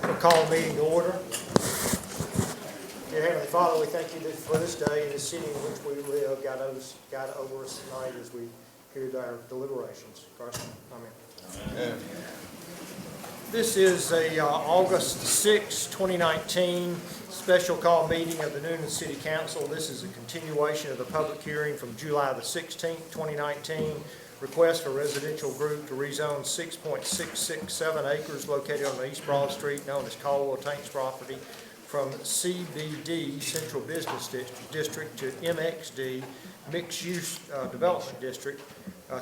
We'll call the meeting to order. Dear Heavenly Father, we thank you for this day and this city in which we live. God over us tonight as we hear our deliberations. Christ, amen. This is a August 6, 2019 special call meeting of the Newnan City Council. This is a continuation of the public hearing from July the 16th, 2019. Request for residential group to rezone 6.667 acres located on the East Broad Street, known as Caldwell Tank's property, from CBD, Central Business District, to MXD, Mixed Use Development District.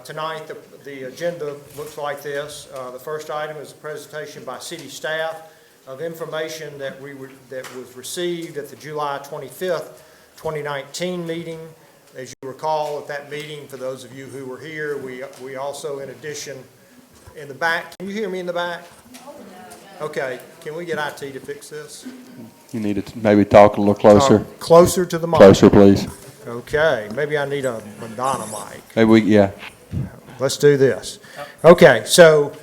Tonight, the agenda looks like this. The first item is a presentation by city staff of information that was received at the July 25th, 2019 meeting. As you recall, at that meeting, for those of you who were here, we also, in addition, in the back, can you hear me in the back? Okay, can we get IT to fix this? You need to maybe talk a little closer. Closer to the mic. Closer, please. Okay, maybe I need a Madonna mic. Maybe yeah. Let's do this. Okay, so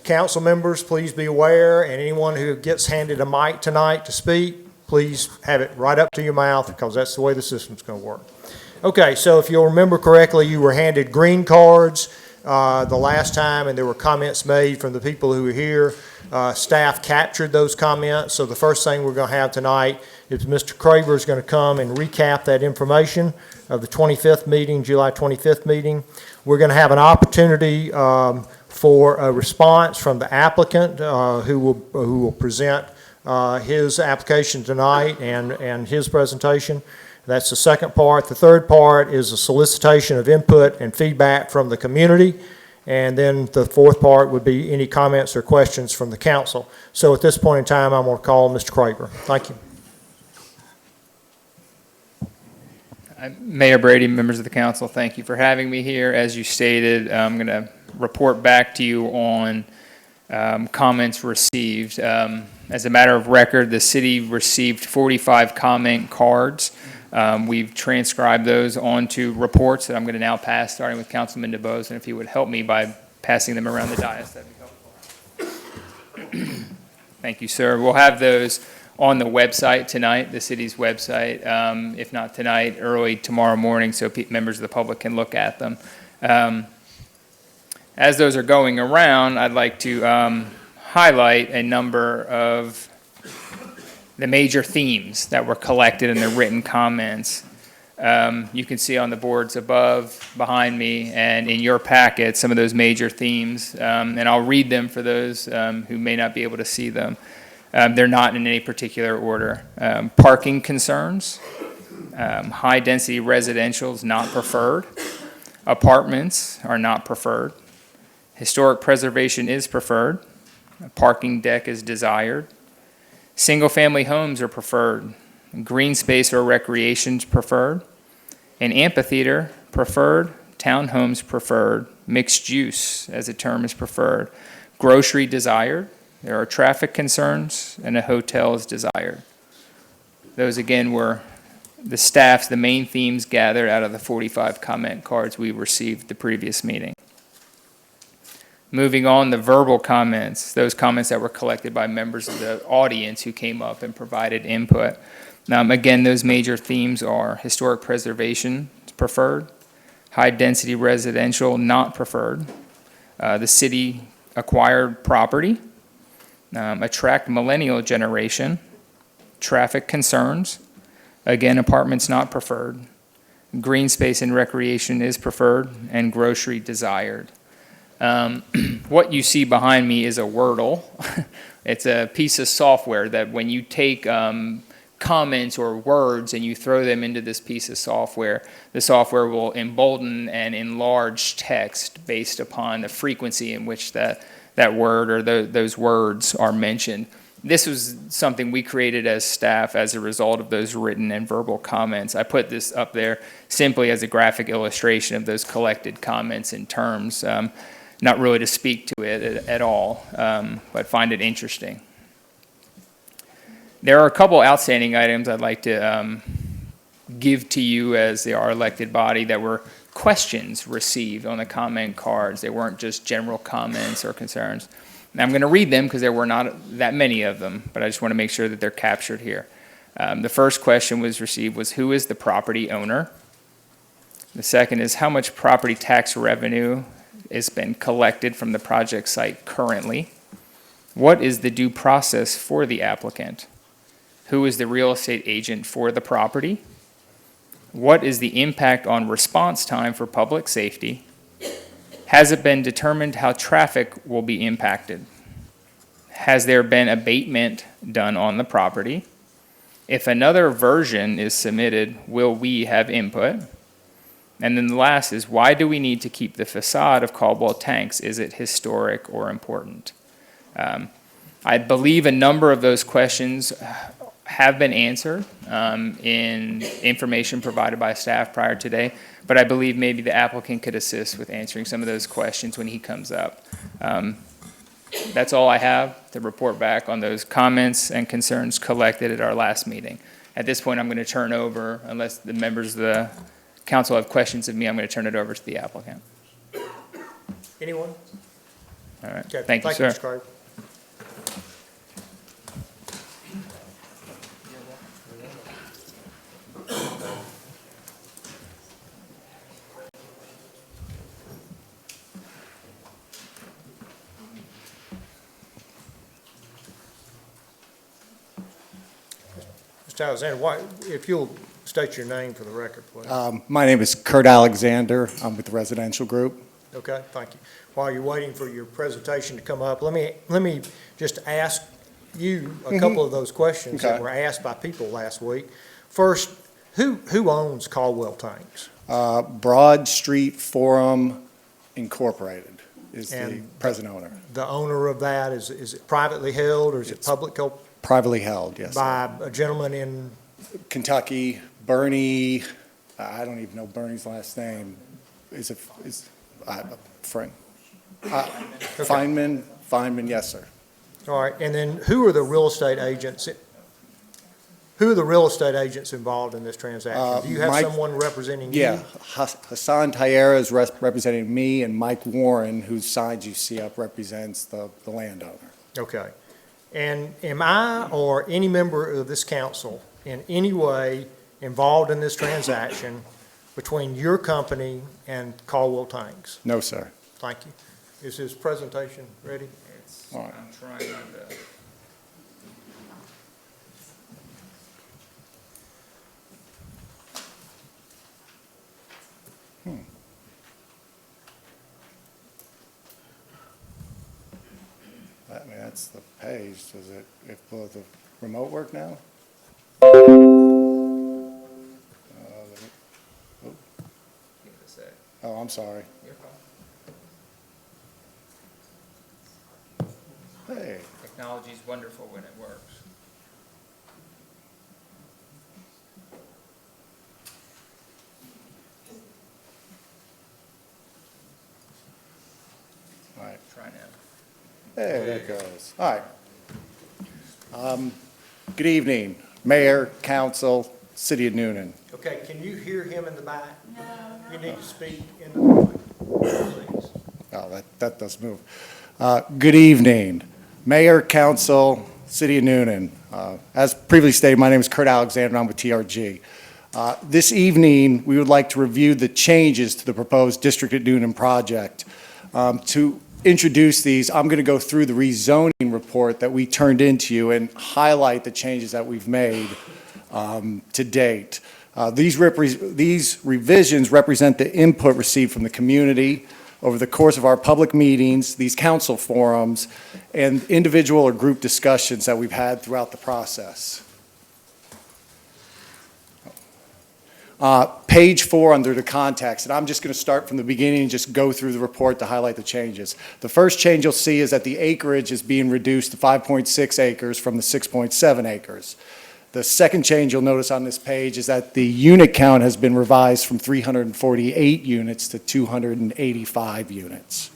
council members, please be aware, and anyone who gets handed a mic tonight to speak, please have it right up to your mouth, because that's the way the system's going to work. Okay, so if you'll remember correctly, you were handed green cards the last time, and there were comments made from the people who were here. Staff captured those comments, so the first thing we're going to have tonight is Mr. Craver is going to come and recap that information of the 25th meeting, July 25th meeting. We're going to have an opportunity for a response from the applicant who will present his application tonight and his presentation. That's the second part. The third part is a solicitation of input and feedback from the community. And then the fourth part would be any comments or questions from the council. So at this point in time, I'm going to call Mr. Craver. Thank you. Mayor Brady, members of the council, thank you for having me here. As you stated, I'm going to report back to you on comments received. As a matter of record, the city received 45 comment cards. We've transcribed those onto reports that I'm going to now pass, starting with Councilman DeBose, and if he would help me by passing them around the dais, that'd be helpful. Thank you, sir. We'll have those on the website tonight, the city's website, if not tonight, early tomorrow morning, so members of the public can look at them. As those are going around, I'd like to highlight a number of the major themes that were collected in the written comments. You can see on the boards above, behind me, and in your packet, some of those major themes, and I'll read them for those who may not be able to see them. They're not in any particular order. Parking concerns, high-density residentials not preferred, apartments are not preferred, historic preservation is preferred, a parking deck is desired, single-family homes are preferred, green space or recreation is preferred, an amphitheater preferred, townhomes preferred, mixed use as a term is preferred, grocery desired, there are traffic concerns, and a hotel is desired. Those again were the main themes gathered out of the 45 comment cards we received the previous meeting. Moving on, the verbal comments, those comments that were collected by members of the audience who came up and provided input. Again, those major themes are historic preservation preferred, high-density residential not preferred, the city acquired property, attract millennial generation, traffic concerns, again, apartments not preferred, green space and recreation is preferred, and grocery desired. What you see behind me is a Wordle. It's a piece of software that when you take comments or words and you throw them into this piece of software, the software will embolden and enlarge text based upon the frequency in which that word or those words are mentioned. This was something we created as staff as a result of those written and verbal comments. I put this up there simply as a graphic illustration of those collected comments and terms, not really to speak to it at all, but find it interesting. There are a couple outstanding items I'd like to give to you as our elected body that were questions received on the comment cards. They weren't just general comments or concerns. Now, I'm going to read them because there were not that many of them, but I just want to make sure that they're captured here. The first question was received was, who is the property owner? The second is, how much property tax revenue has been collected from the project site currently? What is the due process for the applicant? Who is the real estate agent for the property? What is the impact on response time for public safety? Has it been determined how traffic will be impacted? Has there been abatement done on the property? If another version is submitted, will we have input? And then the last is, why do we need to keep the facade of Caldwell Tanks? Is it historic or important? I believe a number of those questions have been answered in information provided by staff prior today, but I believe maybe the applicant could assist with answering some of those questions when he comes up. That's all I have to report back on those comments and concerns collected at our last meeting. At this point, I'm going to turn over, unless the members of the council have questions of me, I'm going to turn it over to the applicant. Anyone? All right. Okay, Thank you, sir. Mr. Carter. Mr. Alexander, if you'll state your name for the record, please. My name is Kurt Alexander. I'm with the residential group. Okay, thank you. While you're waiting for your presentation to come up, let me just ask you a couple of those questions that Okay. were asked by people last week. First, who owns Caldwell Tanks? Broad Street Forum Incorporated is the And- present owner. The owner of that, is it privately held or is it It's public held Privately held, yes. by a gentleman in, Kentucky, Bernie, I don't even know Bernie's last name. Frank? Feynman, yes, sir. all right, and then who are the real estate agents? Who are the real estate agents involved in this transaction? Do you have Mike- someone representing you? Yeah, Hassan Tayera is representing me, and Mike Warren, whose signs you see up, represents the landowner. Okay. And am I or any member of this council in any way involved in this transaction between your company and Caldwell Tanks? No, sir. Thank you. Is his presentation ready? All right. I'm trying to. I mean, that's the page. Will the remote work now? Give it a sec. Oh, I'm sorry. You're fine. Hey, Technology's wonderful when it works. all right. Try now. There it goes. All right. Good evening, Mayor, Council, City of Newnan. Okay, can you hear him in the back? No. You need to speak into the mic, please. Oh, that does move. Good evening, Mayor, Council, City of Newnan. As previously stated, my name is Kurt Alexander, I'm with TRG. This evening, we would like to review the changes to the proposed District at Newnan project. To introduce these, I'm going to go through the rezoning report that we turned into you and highlight the changes that we've made to date. These revisions represent the input received from the community over the course of our public meetings, these council forums, and individual or group discussions that we've had throughout the process. Page 4 under the context, and I'm just going to start from the beginning and just go through the report to highlight the changes. The first change you'll see is that the acreage is being reduced to 5.6 acres from the 6.7 acres. The second change you'll notice on this page is that the unit count has been revised from 348 units to 285 units.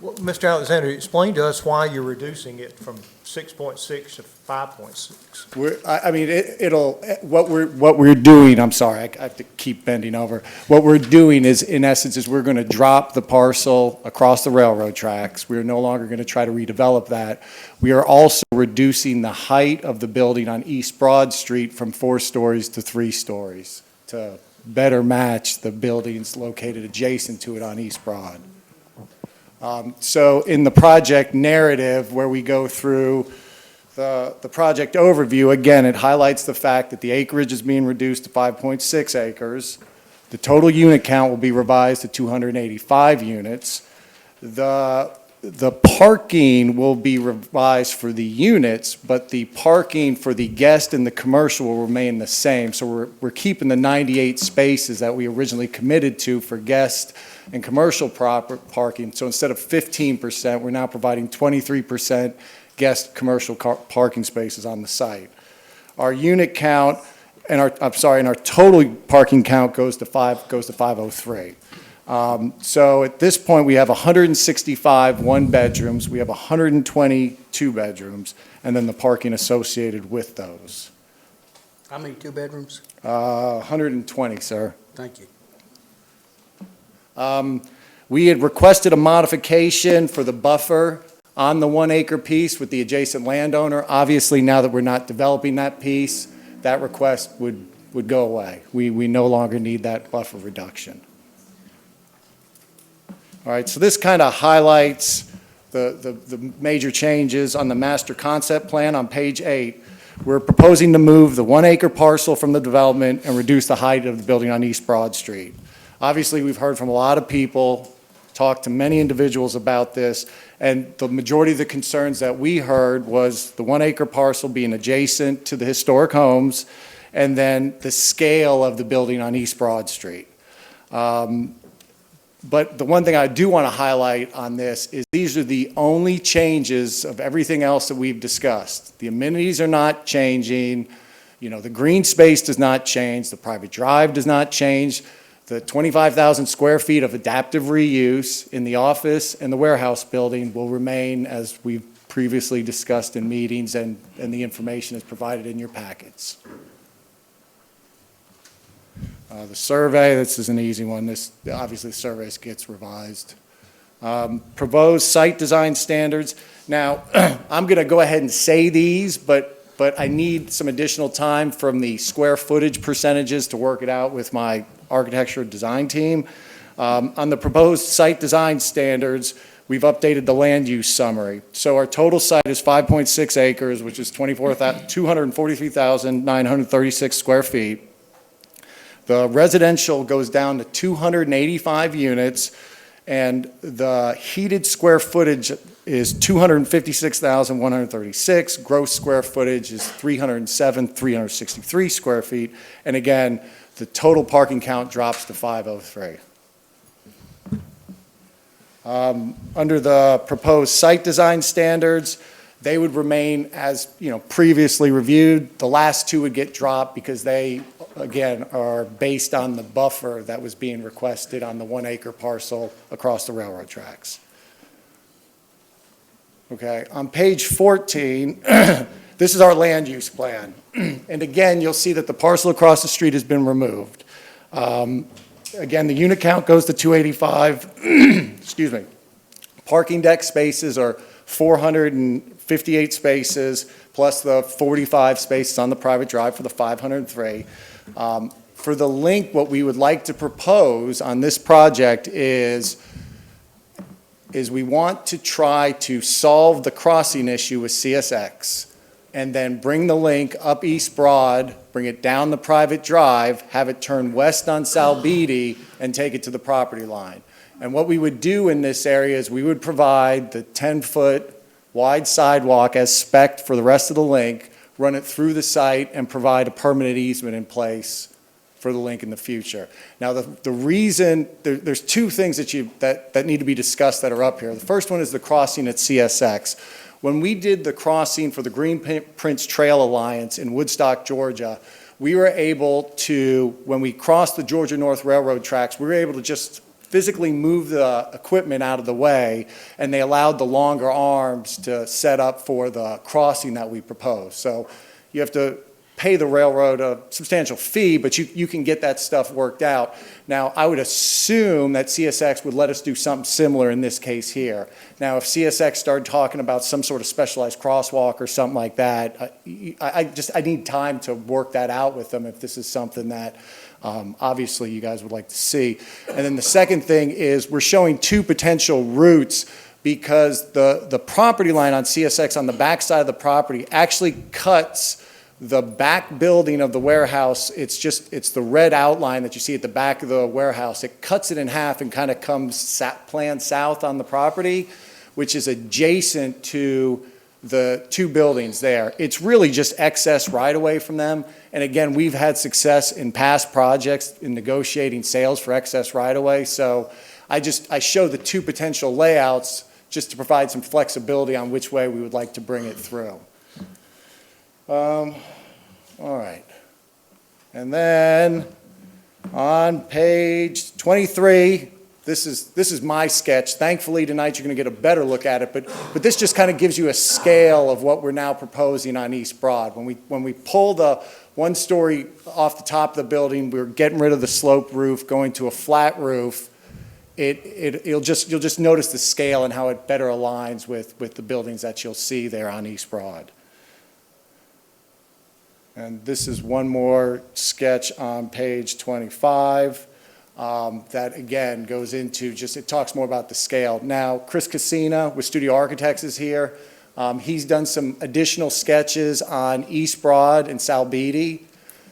Well, Mr. Alexander, explain to us why you're reducing it from 6.6 to 5.6. I mean, what we're doing, I'm sorry, I have to keep bending over. What we're doing is, in essence, is we're going to drop the parcel across the railroad tracks. We're no longer going to try to redevelop that. We are also reducing the height of the building on East Broad Street from 4 stories to 3 stories to better match the buildings located adjacent to it on East Broad. So in the project narrative, where we go through the project overview, again, it highlights the fact that the acreage is being reduced to 5.6 acres. The total unit count will be revised to 285 units. The parking will be revised for the units, but the parking for the guest and the commercial will remain the same. So we're keeping the 98 spaces that we originally committed to for guest and commercial parking. So instead of 15%, we're now providing 23% guest commercial parking spaces on the site. Our unit count and our total parking count goes to 503. So at this point, we have 165 one-bedrooms, we have 120 two-bedrooms, and then the parking associated with those. How many 2 bedrooms? 120, sir. Thank you. We had requested a modification for the buffer on the 1 acre piece with the adjacent landowner. Obviously, now that we're not developing that piece, that request would go away. We no longer need that buffer reduction. All right, so this kind of highlights the major changes on the master concept plan on page 8. We're proposing to move the 1 acre parcel from the development and reduce the height of the building on East Broad Street. Obviously, we've heard from a lot of people, talked to many individuals about this, and the majority of the concerns that we heard was the 1 acre parcel being adjacent to the historic homes, and then the scale of the building on East Broad Street. But the one thing I do want to highlight on this is these are the only changes of everything else that we've discussed. The amenities are not changing, the green space does not change, the private drive does not change. The 25,000 square feet of adaptive reuse in the office and the warehouse building will remain as we've previously discussed in meetings, and the information is provided in your packets. The survey, this is an easy one. Obviously, the survey gets revised. Proposed site design standards. Now, I'm going to go ahead and say these, but I need some additional time from the square footage percentages to work it out with my architecture design team. On the proposed site design standards, we've updated the land use summary. So our total site is 5.6 acres, which is 243,936 square feet. The residential goes down to 285 units, and the heated square footage is 256,136. Gross square footage is 363 square feet. And again, the total parking count drops to 503. Under the proposed site design standards, they would remain as previously reviewed. The last 2 would get dropped because they, again, are based on the buffer that was being requested on the 1 acre parcel across the railroad tracks. Okay, on page 14, this is our land use plan. And again, you'll see that the parcel across the street has been removed. Again, the unit count goes to 285. Excuse me. Parking deck spaces are 458 spaces, plus the 45 spaces on the private drive for the 503. For the link, what we would like to propose on this project is we want to try to solve the crossing issue with CSX, and then bring the link up East Broad, bring it down the private drive, have it turn west on Sal Beatty, and take it to the property line. And what we would do in this area is we would provide the 10-foot wide sidewalk as spec'd for the rest of the link, run it through the site, and provide a permanent easement in place for the link in the future. Now, the reason, there's 2 things that need to be discussed that are up here. The first one is the crossing at CSX. When we did the crossing for the Green Prince Trail Alliance in Woodstock, Georgia, we were able to, when we crossed the Georgia North Railroad tracks, we were able to just physically moved the equipment out of the way, and they allowed the longer arms to set up for the crossing that we proposed. So you have to pay the railroad a substantial fee, but you can get that stuff worked out. Now, I would assume that CSX would let us do something similar in this case here. Now, if CSX started talking about some sort of specialized crosswalk or something like that, I need time to work that out with them if this is something that obviously you guys would like to see. And then the second thing is we're showing two potential routes because the property line on CSX on the backside of the property actually cuts the back building of the warehouse. It's the red outline that you see at the back of the warehouse. It cuts it in half and kind of comes planned south on the property, which is adjacent to the two buildings there. It's really just excess right-of-way from them. And again, we've had success in past projects in negotiating sales for excess right-of-way. So I show the two potential layouts just to provide some flexibility on which way we would like to bring it through. All right. And then on page 23, this is my sketch. Thankfully, tonight you're going to get a better look at it, but this just kind of gives you a scale of what we're now proposing on East Broad. When we pull the one story off the top of the building, we're getting rid of the sloped roof, going to a flat roof. You'll just notice the scale and how it better aligns with the buildings that you'll see there on East Broad. And this is one more sketch on page 25 that, again, goes into it talks more about the scale. Now, Chris Casina with Studio Architects is here. He's done some additional sketches on East Broad and Sal Beatty,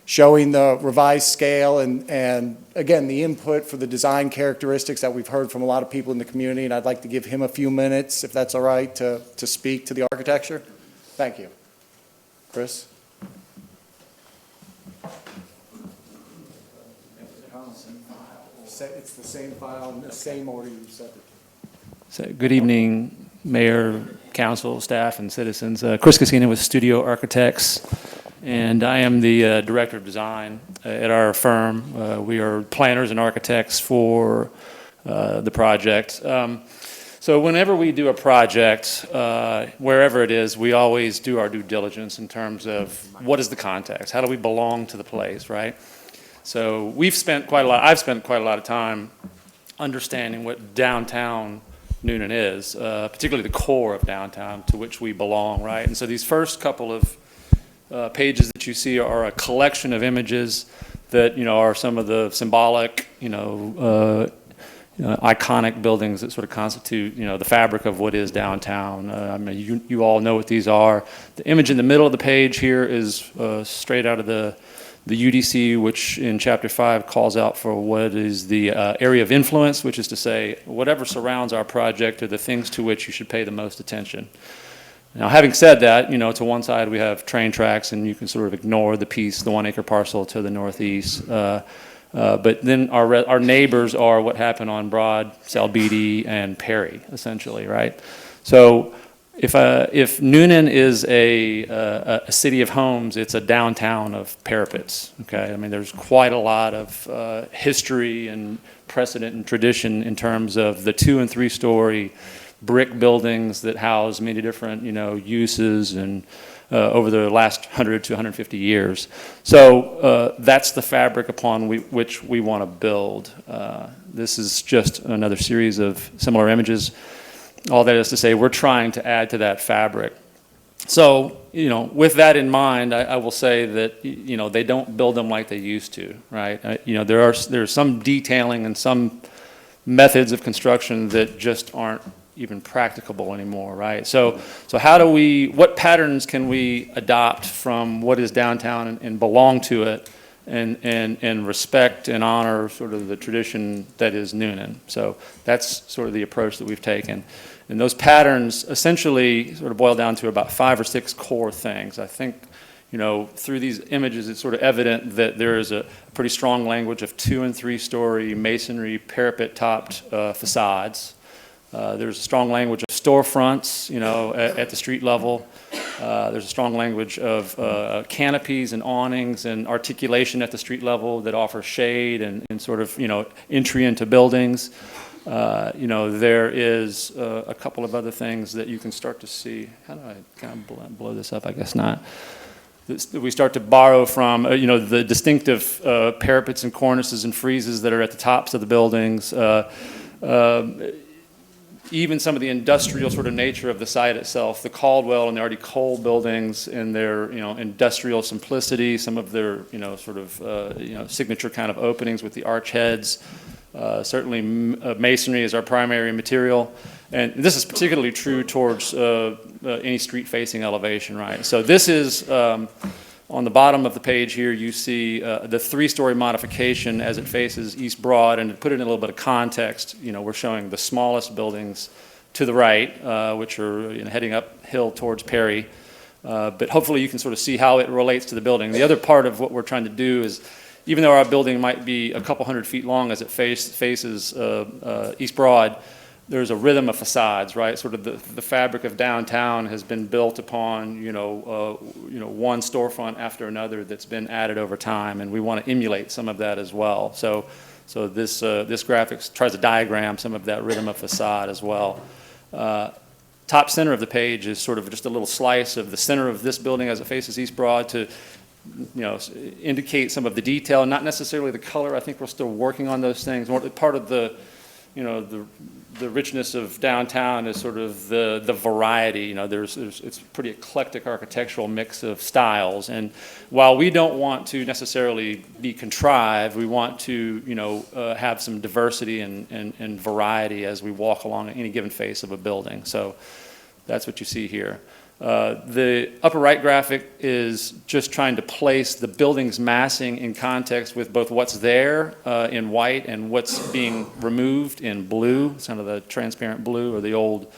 showing the revised scale and, again, the input for the design characteristics that we've heard from a lot of people in the community. And I'd like to give him a few minutes, if that's all right, to speak to the architecture. Thank you. Chris? It's the same file in the same order you set it. So, good evening, Mayor, Council, staff, and citizens. Chris Casina with Studio Architects, and I am the Director of Design at our firm. We are planners and architects for the project. So whenever we do a project, wherever it is, we always do our due diligence in terms of what is the context? How do we belong to the place, right? So I've spent quite a lot of time understanding what downtown Newnan is, particularly the core of downtown to which we belong, right? And so these first couple of pages that you see are a collection of images that, are some of the symbolic, iconic buildings that sort of constitute, the fabric of what is downtown. I mean, you all know what these are. The image in the middle of the page here is straight out of the UDC, which in Chapter 5 calls out for what is the area of influence, which is to say whatever surrounds our project are the things to which you should pay the most attention. Now, having said that, to one side we have train tracks, and you can sort of ignore the piece, the 1 acre parcel to the northeast. But then our neighbors are what happened on Broad, Sal Beatty, and Perry, essentially, right? So if Newnan is a city of homes, it's a downtown of parapets, okay? I mean, there's quite a lot of history and precedent and tradition in terms of the 2- and 3-story brick buildings that house many different, uses and over the last 100 to 150 years. So that's the fabric upon which we want to build. This is just another series of similar images. All that is to say, we're trying to add to that fabric. So, with that in mind, I will say that, they don't build them like they used to, right? There's some detailing and some methods of construction that just aren't even practicable anymore, right? So what patterns can we adopt from what is downtown and belong to it and respect and honor sort of the tradition that is Newnan? So that's sort of the approach that we've taken. And those patterns essentially sort of boil down to about 5 or 6 core things. I think, through these images, it's sort of evident that there is a pretty strong language of 2- and 3-story masonry parapet-topped facades. There's a strong language of storefronts, at the street level. There's a strong language of canopies and awnings and articulation at the street level that offers shade and sort of, entry into buildings. There is a couple of other things that you can start to see. How do I kind of blow this up? I guess not. We start to borrow from, the distinctive parapets and cornices and friezes that are at the tops of the buildings. Even some of the industrial sort of nature of the site itself, the Caldwell and the Artie Cole buildings and their, industrial simplicity, some of their, signature kind of openings with the arch heads. Certainly masonry is our primary material. And this is particularly true towards any street-facing elevation, right? So this is, on the bottom of the page here, you see the three-story modification as it faces East Broad. And to put it in a little bit of context, we're showing the smallest buildings to the right, which are heading uphill towards Perry. But hopefully you can sort of see how it relates to the building. The other part of what we're trying to do is, even though our building might be a couple hundred feet long as it faces East Broad, there's a rhythm of facades, right? Sort of the fabric of downtown has been built upon, one storefront after another that's been added over time, and we want to emulate some of that as well. So this graphic tries to diagram some of that rhythm of facade as well. Top center of the page is sort of just a little slice of the center of this building as it faces East Broad to, indicate some of the detail, not necessarily the color. I think we're still working on those things. Part of the richness of downtown is sort of the variety. It's a pretty eclectic architectural mix of styles. And while we don't want to necessarily be contrived, we want to, have some diversity and variety as we walk along any given face of a building. So that's what you see here. The upper right graphic is just trying to place the building's massing in context with both what's there in white and what's being removed in blue. It's kind of the transparent blue or the old,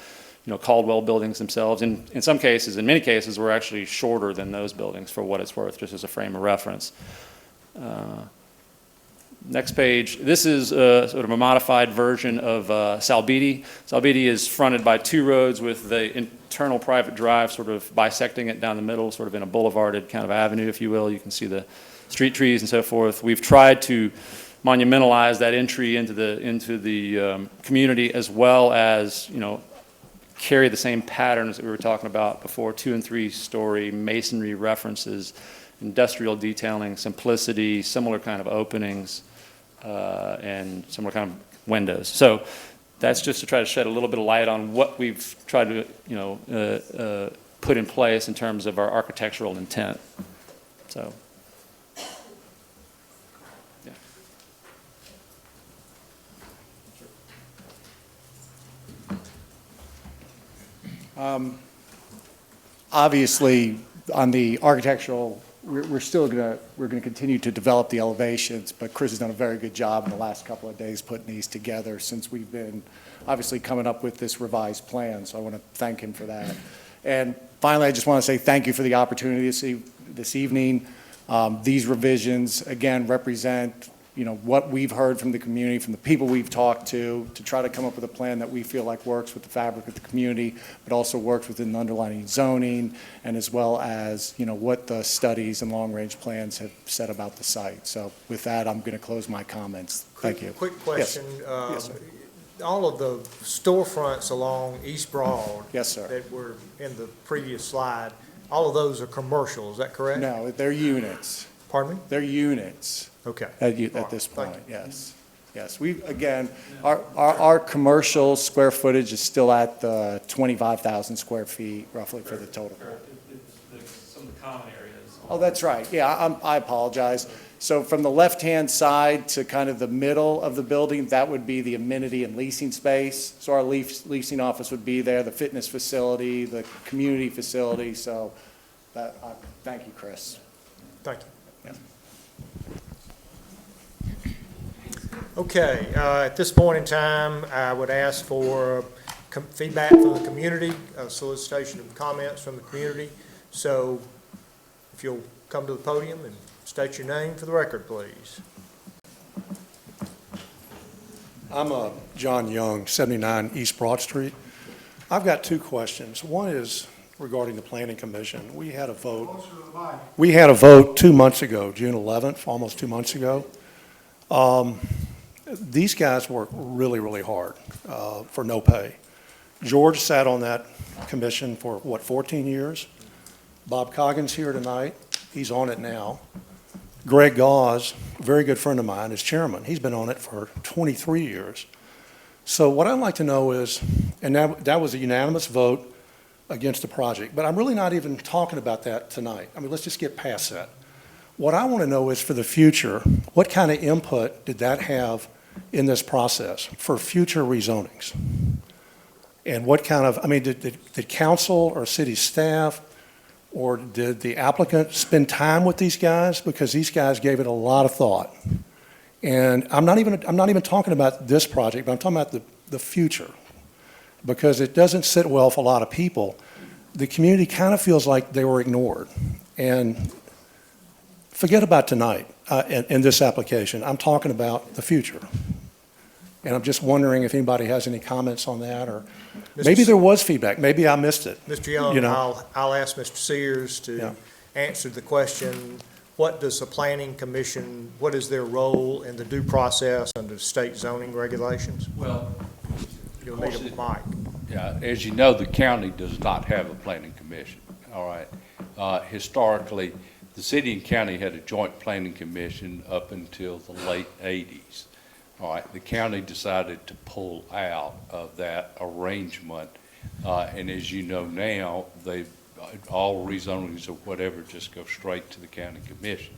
Caldwell buildings themselves. And in some cases, in many cases, we're actually shorter than those buildings for what it's worth, just as a frame of reference. Next page, this is sort of a modified version of Salbidi. Salbidi is fronted by two roads with the internal private drive sort of bisecting it down the middle, sort of in a boulevarded kind of avenue, if you will. You can see the street trees and so forth. We've tried to monumentalize that entry into the community, as well as, carry the same patterns that we were talking about before, 2- and 3-story masonry references, industrial detailing, simplicity, similar kind of openings, and similar kind of windows. So that's just to try to shed a little bit of light on what we've tried to, put in place in terms of our architectural intent. So, yeah. Obviously, on the architectural, we're gonna continue to develop the elevations, but Chris has done a very good job in the last couple of days putting these together since we've been obviously coming up with this revised plan. So I want to thank him for that. And finally, I just want to say thank you for the opportunity this evening. These revisions again represent what we've heard from the community, from the people we've talked to try to come up with a plan that we feel like works with the fabric of the community, but also works within the underlying zoning, and as well as, what the studies and long-range plans have said about the site. So with that, I'm going to close my comments. Thank you. Quick question. Yes, sir. All of the storefronts along East Broad. Yes, sir. That were in the previous slide, all of those are commercial, is that correct? No, they're units. Pardon me? They're units. Okay. At this point, yes. Yes, again, our commercial square footage is still at 25,000 square feet roughly for the total. It's some of the common areas. Oh, that's right. Yeah, I apologize. So from the left-hand side to kind of the middle of the building, that would be the amenity and leasing space. So our leasing office would be there, the fitness facility, the community facility. So thank you, Chris. Thank you. Yeah. Okay, at this point in time, I would ask for feedback from the community, solicitation of comments from the community. So if you'll come to the podium and state your name for the record, please. I'm John Young, 79 East Broad Street. I've got two questions. One is, regarding the Planning Commission. We had a vote. We had a vote 2 months ago, June 11th, almost 2 months ago. These guys work really, really hard for no pay. George sat on that commission for, 14 years? Bob Coggins here tonight. He's on it now. Greg Gause, a very good friend of mine, is chairman. He's been on it for 23 years. So what I'd like to know is, and that was a unanimous vote against the project, but I'm really not even talking about that tonight. I mean, let's just get past that. What I want to know is for the future, what kind of input did that have in this process for future rezonings? And what kind of, I mean, did council or city staff or did the applicant spend time with these guys? Because these guys gave it a lot of thought. And I'm not even talking about this project, but I'm talking about the future. Because it doesn't sit well for a lot of people. The community kind of feels like they were ignored. And forget about tonight in this application. I'm talking about the future. And I'm just wondering if anybody has any comments on that, or maybe there was feedback. Maybe I missed it. Mr. Young, You know? I'll ask Mr. Sears Yeah. to answer the question, what does the Planning Commission, what is their role in the due process under state zoning regulations? Well, You'll need a mic. yeah, as you know, the county does not have a planning commission, all right? Historically, the city and county had a joint planning commission up until the late 80s. All right, the county decided to pull out of that arrangement, and as you know now, all rezonings or whatever just go straight to the county commission.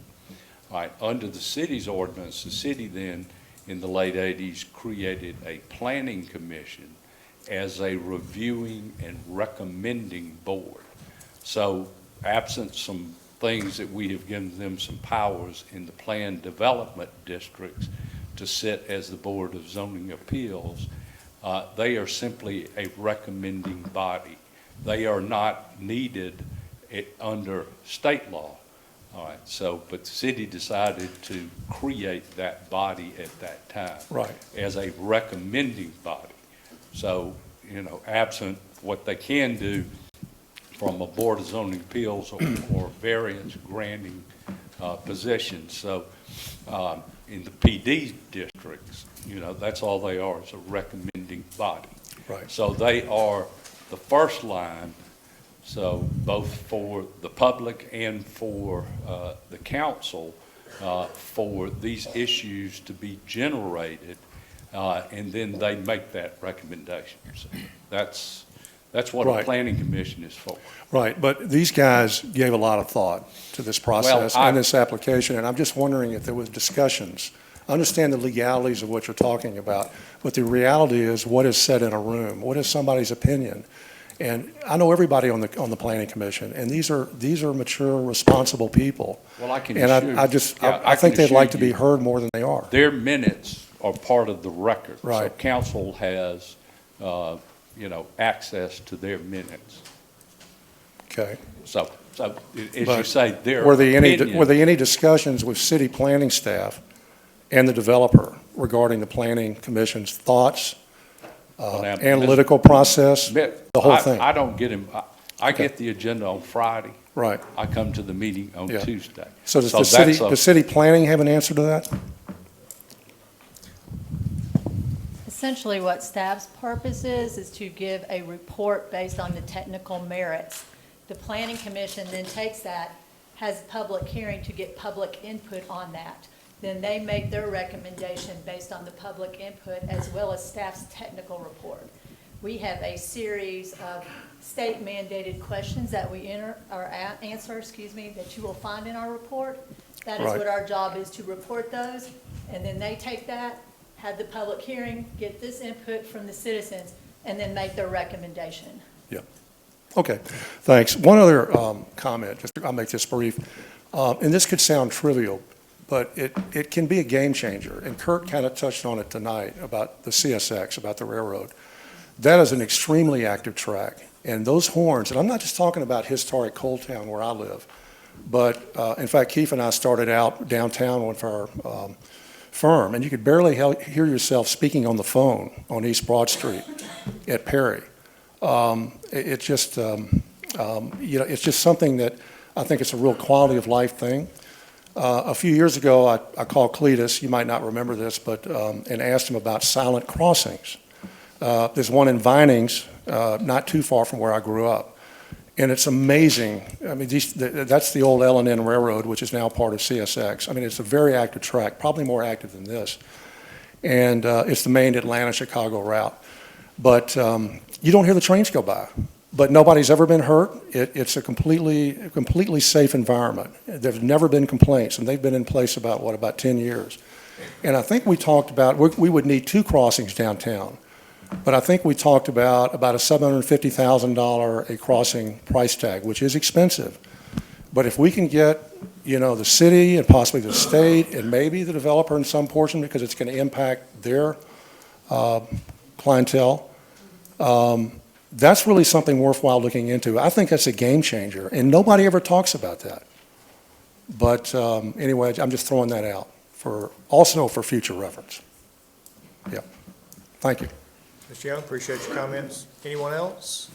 All right, under the city's ordinance, the city then, in the late 80s, created a planning commission as a reviewing and recommending board. So absent some things that we have given them some powers in the planned development districts to sit as the Board of Zoning Appeals, they are simply a recommending body. They are not needed under state law. All right, so, but the city decided to create that body at that time. Right. As a recommending body. So, you know, absent what they can do from a Board of Zoning Appeals or variance granting position. So, in the PD districts, you know, that's all they are, is a recommending body. Right. So they are the first line, so both for the public and for the council, for these issues to be generated, and then they make that recommendation. So that's what Right. a planning commission is for. Right, but these guys gave a lot of thought to this process Well, and this application, and I'm just wondering if there was discussions. I understand the legalities of what you're talking about, but the reality is what is said in a room, what is somebody's opinion? And I know everybody on the planning commission, and these are mature, responsible people. Well, I can And assure you. I think they'd like to be you, heard more than they are. Their minutes are part of the record. So Right. council has, access to their minutes. Okay. So as you But say, their Were there opinion. any discussions with city planning staff and the developer regarding the planning commission's thoughts, Well, now, analytical process, the whole thing? I don't get him, I Okay. get the agenda on Friday. Right. I come to the meeting on Yeah. Tuesday. So does that's a- the city planning have an answer to that? Essentially, what staff's purpose is to give a report based on the technical merits. The planning commission then takes that, has public hearing to get public input on that. Then they make their recommendation based on the public input as well as staff's technical report. We have a series of state mandated questions that we answer, that you will find in our report. That is Right. what our job is, to report those, and then they take that, have the public hearing, get this input from the citizens, and then make their recommendation. Yeah. Okay, thanks. One other comment, I'll make this brief. And this could sound trivial, but it can be a game changer. And Kurt kind of touched on it tonight about the CSX, about the railroad. That is an extremely active track. And those horns, and I'm not just talking about historic Coal Town where I live, but in fact, Keith and I started out downtown with our firm, and you could barely hear yourself speaking on the phone on East Broad Street at Perry. It just, You know, it's just something that I think it's a real quality of life thing. A few years ago, I called Cletus, you might not remember this, but, and asked him about silent crossings. There's one in Vinings, not too far from where I grew up. And it's amazing. I mean, that's the old L&N Railroad, which is now part of CSX. I mean, it's a very active track, probably more active than this. And it's the main Atlanta-Chicago route. But you don't hear the trains go by. But nobody's ever been hurt. It's a completely safe environment. There's never been complaints, and they've been in place about 10 years. And I think we talked about, we would need 2 crossings downtown. But I think we talked about a $750,000 a crossing price tag, which is expensive. But if we can get, you know, the city and possibly the state and maybe the developer in some portion, because it's going to impact their clientele, that's really something worthwhile looking into. I think that's a game changer, and nobody ever talks about that. But anyway, I'm just throwing that out also for future reference. Yeah. Thank you. Mr. Young, appreciate your comments. Anyone else?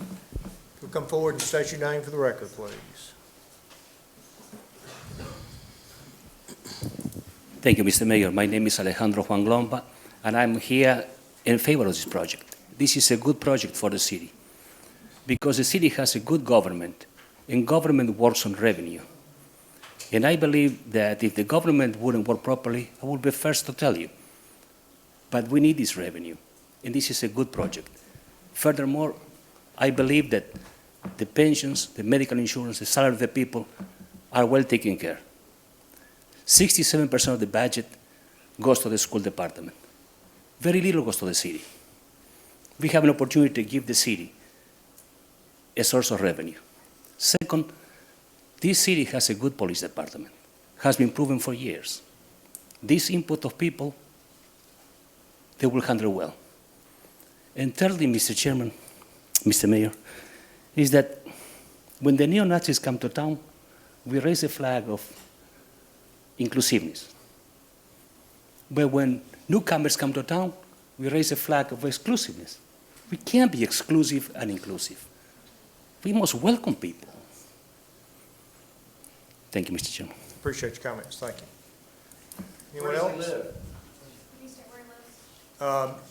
You'll come forward and state your name for the record, please. Thank you, Mr. Mayor. My name is Alejandro Juan Glomba, and I'm here in favor of this project. This is a good project for the city because the city has a good government, and government works on revenue. And I believe that if the government wouldn't work properly, I would be first to tell you. But we need this revenue, and this is a good project. Furthermore, I believe that the pensions, the medical insurance, the salary of the people are well taken care. 67% of the budget goes to the school department. Very little goes to the city. We have an opportunity to give the city a source of revenue. Second, this city has a good police department, has been proven for years. This input of people, they will handle well. And thirdly, Mr. Chairman, Mr. Mayor, is that when the neo-Nazis come to town, we raise a flag of inclusiveness. But when newcomers come to town, we raise a flag of exclusiveness. We can't be exclusive and inclusive. We must welcome people. Thank you, Mr. Chairman. Appreciate your comments. Thank you. Anyone else?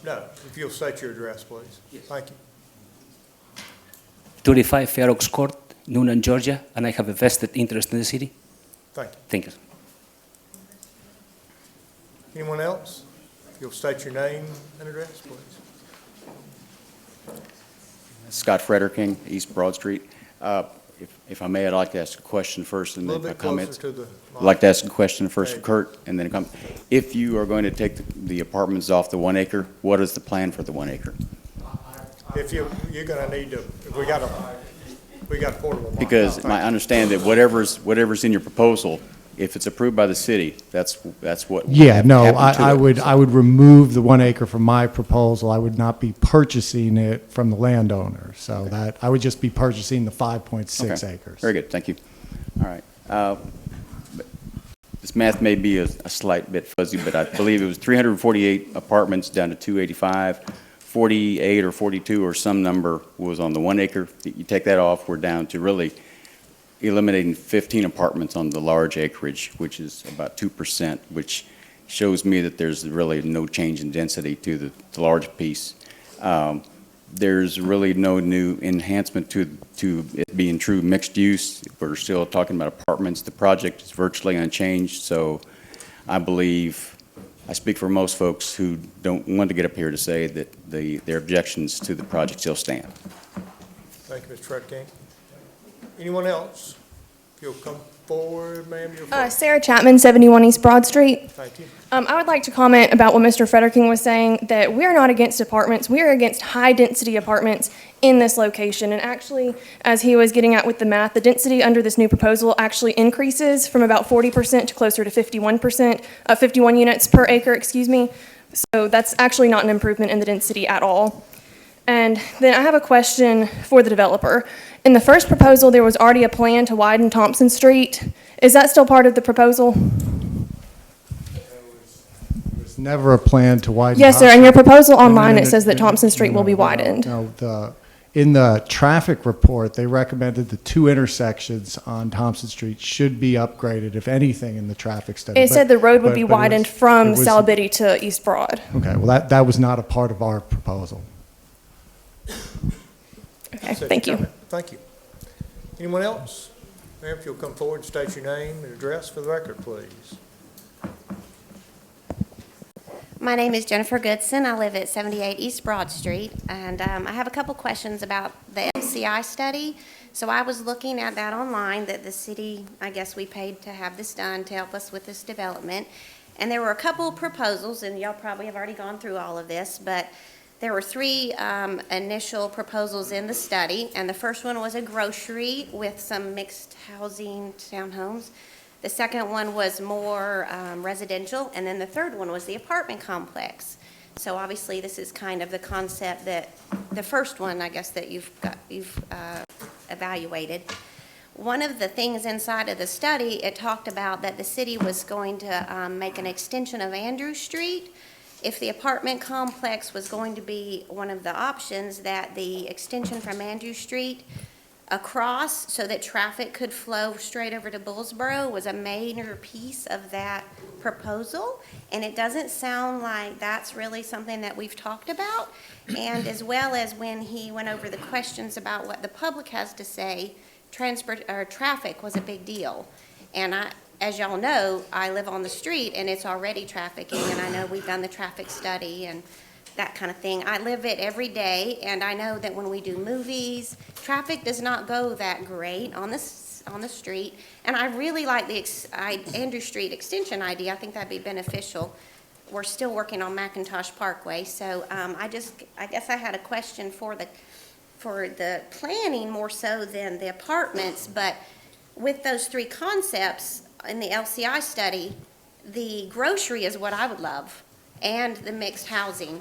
No, if you'll state your address, please. Yes. Thank you. 25 Fair Oaks Court, Newnan, Georgia, and I have a vested interest in the city. Thank you. Thank you. Anyone else? If you'll state your name and address, please. Scott Frederking, East Broad Street. If I may, I'd like to ask a question first and then a comment. I'd like to ask a question first for Kurt and then a comment. If you are going to take the apartments off the 1 acre, what is the plan for the 1 acre? If you're going to need to, we got portable. Because I understand that whatever's in your proposal, if it's approved by the city, that's what. Yeah, no, I would remove the 1 acre from my proposal. I would not be purchasing it from the landowner. So that, I would just be purchasing the 5.6 acres. Very good, thank you. All right. This math may be a slight bit fuzzy, but I believe it was 348 apartments down to 285, 48 or 42 or some number was on the 1 acre. You take that off, we're down to really eliminating 15 apartments on the large acreage, which is about 2%, which shows me that there's really no change in density to the large piece. There's really no new enhancement to it being true mixed use. We're still talking about apartments. The project is virtually unchanged, so I believe, I speak for most folks who don't want to get up here to say that their objections to the project still stand. Thank you, Mr. Fred King. Anyone else? If you'll come forward, ma'am, you're first. Sarah Chapman, 71 East Broad Street. Thank you. I would like to comment about what Mr. Frederking was saying, that we're not against apartments. We are against high-density apartments in this location. And actually, as he was getting at with the math, the density under this new proposal actually increases from about 40% to closer to 51%, 51 units per acre, excuse me. So that's actually not an improvement in the density at all. And then I have a question for the developer. In the first proposal, there was already a plan to widen Thompson Street. Is that still part of the proposal? There's never a plan to widen. Yes, sir. In your proposal online, No, it says that Thompson Street will be widened. No, In the traffic report, they recommended the 2 intersections on Thompson Street should be upgraded, if anything, in the traffic study. It said the road would but be it was- widened from it was- Salabitty to East Broad. Okay, well, that was not a part of our proposal. Okay, Such a thank you. comment. Thank you. Anyone else? Ma'am, if you'll come forward and state your name and address for the record, please. My name is Jennifer Goodson. I live at 78 East Broad Street, and I have a couple questions about the LCI study. So I was looking at that online, that the city, I guess we paid to have this done to help us with this development. And there were a couple proposals, and y'all probably have already gone through all of this, but there were 3 initial proposals in the study, and the first one was a grocery with some mixed housing townhomes. The second one was more residential, and then the third one was the apartment complex. So obviously, this is kind of the concept that, the first one, I guess, that you've evaluated. One of the things inside of the study, it talked about that the city was going to make an extension of Andrew Street. If the apartment complex was going to be one of the options, that the extension from Andrew Street across so that traffic could flow straight over to Bullsboro was a major piece of that proposal. And it doesn't sound like that's really something that we've talked about. And as well as when he went over the questions about what the public has to say, traffic was a big deal. And as y'all know, I live on the street and it's already trafficking, and I know we've done the traffic study and that kind of thing. I live it every day, and I know that when we do movies, traffic does not go that great on the street. And I really like the Andrew Street extension idea. I think that'd be beneficial. We're still working on McIntosh Parkway, so I guess I had a question for the planning more so than the apartments. But with those 3 concepts in the LCI study, the grocery is what I would love, and the mixed housing.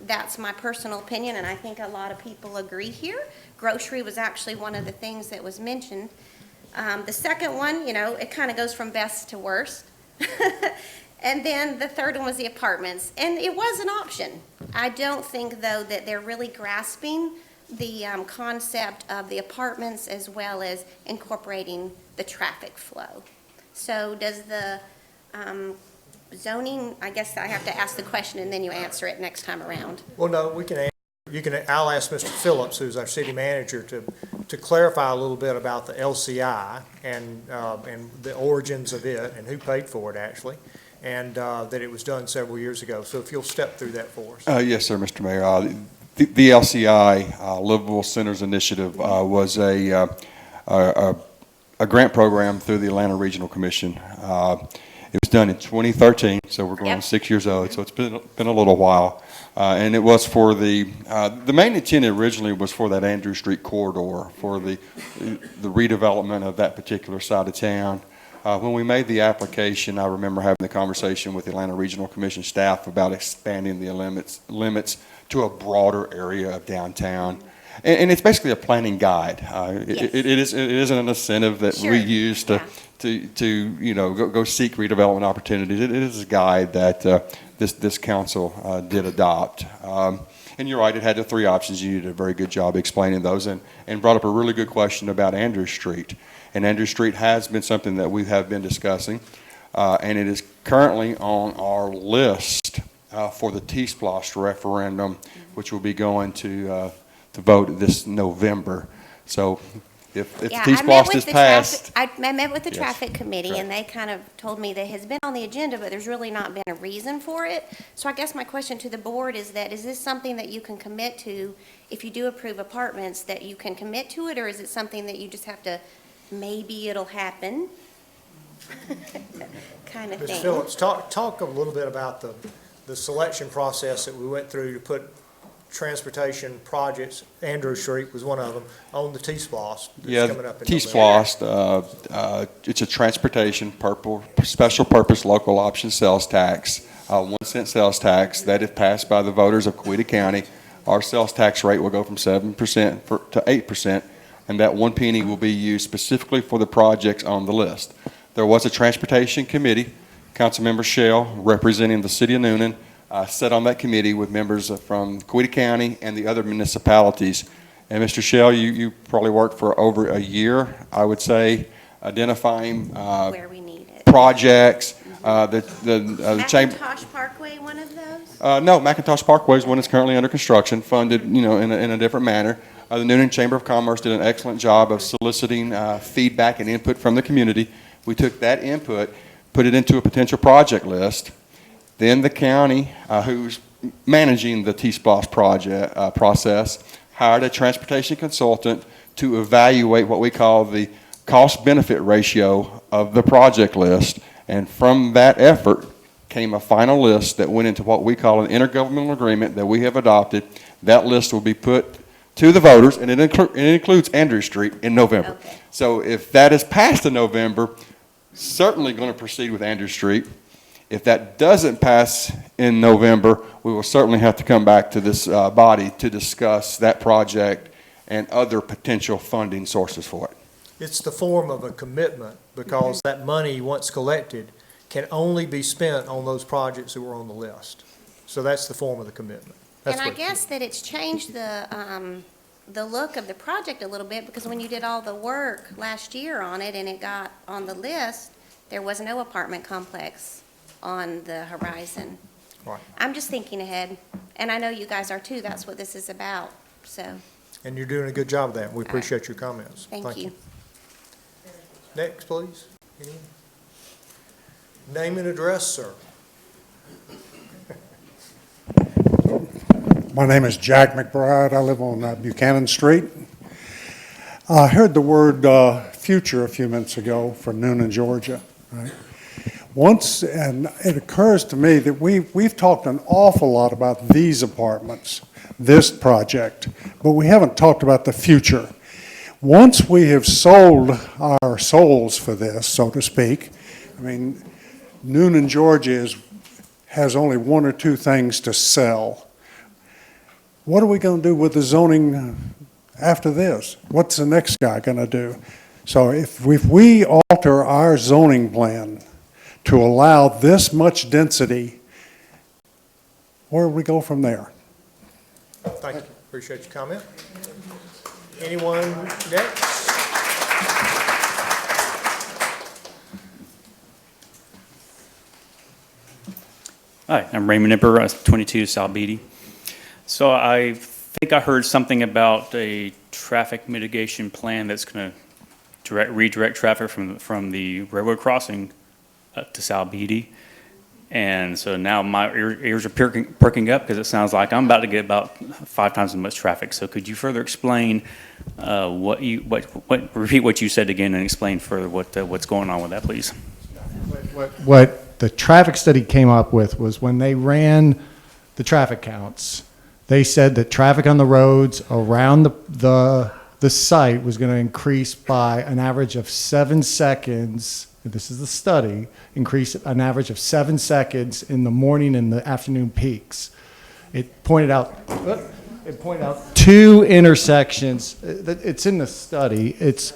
That's my personal opinion, and I think a lot of people agree here. Grocery was actually one of the things that was mentioned. The second one, it kind of goes from best to worst. And then the third one was the apartments, and it was an option. I don't think, though, that they're really grasping the concept of the apartments as well as incorporating the traffic flow. So does the zoning, I guess I have to ask the question and then you answer it next time around. Well, no, we can answer. I'll ask Mr. Phillips, who's our city manager, to clarify a little bit about the LCI and the origins of it and who paid for it actually, and that it was done several years ago. So if you'll step through that for us. Yes, sir, Mr. Mayor. The LCI, Livable Centers Initiative, was a grant program through the Atlanta Regional Commission. It was done in 2013, so we're going on 6 years old, so it's been a little while. And it was for the main intent originally was for that Andrew Street corridor, for the redevelopment of that particular side of town. When we made the application, I remember having the conversation with the Atlanta Regional Commission staff about expanding the limits to a broader area of downtown. And it's basically a planning guide. It isn't an incentive that we use to go seek redevelopment opportunities. It is a guide that this council did adopt. And you're right, it had the 3 options. You did a very good job explaining those and brought up a really good question about Andrew Street. And Andrew Street has been something that we have been discussing, and it is currently on our list for the T-Splosh referendum, which will be going to vote this November. So if the T-Splosh is passed. I met with the traffic committee, and they kind of told me that it has been on the agenda, but there's really not been a reason for it. So I guess my question to the board is this something that you can commit to if you do approve apartments, that you can commit to it, or is it something that you just have to, maybe it'll happen kind of Ms. thing? Phillips, talk a little bit about the selection process that we went through to put transportation projects, Andrew Street was one of them, on the T-Splosh that's coming up in T-Splosh, it's a transportation special purpose local option sales tax, 1 cent sales tax that if passed by the voters of Coweta County, our sales tax rate will go from 7% to 8%, and that 1 penny will be used specifically for the projects on the list. There was a transportation committee, Councilmember Shell, representing the city of Newnan, sat on that committee with members from Coweta County and the other municipalities, And Mr. Shell, you probably worked for over a year, I would say, identifying Where we need it. projects. The chamber. Macintosh Parkway, one of those? No, McIntosh Parkway is one that's currently under construction, funded, in a different manner. The Newnan Chamber of Commerce did an excellent job of soliciting feedback and input from the community. We took that input, put it into a potential project list. Then the county, who's managing the T-SPLOST project process, hired a transportation consultant to evaluate what we call the cost-benefit ratio of the project list. And from that effort came a final list that went into what we call an intergovernmental agreement that we have adopted. That list will be put to the voters, and it includes Andrew Street in November. Okay. So if that is passed in November, certainly going to proceed with Andrew Street. If that doesn't pass in November, we will certainly have to come back to this body to discuss that project and other potential funding sources for it. It's the form of a commitment, because that money, once collected, can only be spent on those projects that were on the list. So that's the form of the commitment. That's And I what- guess that it's changed the look of the project a little bit, because when you did all the work last year on it and it got on the list, there was no apartment complex on the horizon. Right. I'm just thinking ahead, and I know you guys are too. That's what this is about, so, And you're doing a good job of that. We appreciate your comments. thank you. Next, please. Any? Name and address, sir. My name is Jack McBride. I live on Buchanan Street. I heard the word future a few minutes ago for Newnan, Georgia. Right? And it occurs to me that we've talked an awful lot about these apartments, this project, but we haven't talked about the future. Once we have sold our souls for this, so to speak, I mean, Newnan, Georgia has only one or two things to sell. What are we going to do with the zoning after this? What's the next guy going to do? So if we alter our zoning plan to allow this much density, where do we go from there? Thank you. Appreciate your comment. Anyone next? Hi, I'm Raymond Nipper, 22 South Beatty. So I think I heard something about a traffic mitigation plan that's going to redirect traffic from the railroad crossing to South Beatty. And so now my ears are perking up, because it sounds like I'm about to get about 5 times as much traffic. So could you further explain repeat what you said again and explain further what's going on with that, please? What the traffic study came up with was, when they ran the traffic counts, they said that traffic on the roads around the site was going to increase by an average of 7 seconds. This is the study, increase an average of 7 seconds in the morning and the afternoon peaks. It pointed out 2 intersections. It's in the study. It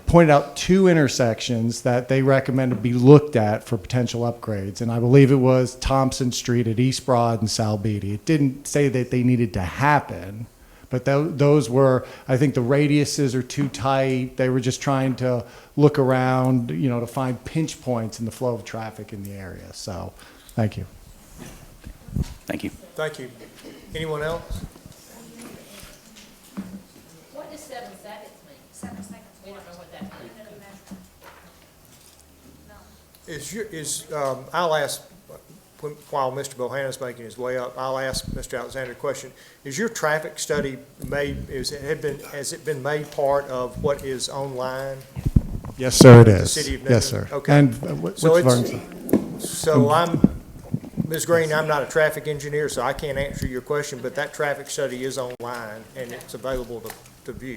pointed out 2 intersections that they recommended be looked at for potential upgrades. And I believe it was Thompson Street at East Broad and Sal Beatty. It didn't say that they needed to happen, but those were, I think the radiuses are too tight. They were just trying to look around, to find pinch points in the flow of traffic in the area. So, thank you. Thank you. Thank you. Anyone else? What does 7 seconds mean? 7 seconds. We don't know what that means. I'll ask, while Mr. Bohannon's making his way up, I'll ask Mr. Alexander a question. Is your traffic study has it been made part of what is online? Yes, sir, it The is. city of Newnan? Yes, sir. Okay. And what's Ms. Green, I'm not a traffic engineer, so I can't answer your question, but that traffic study is online and it's available to view.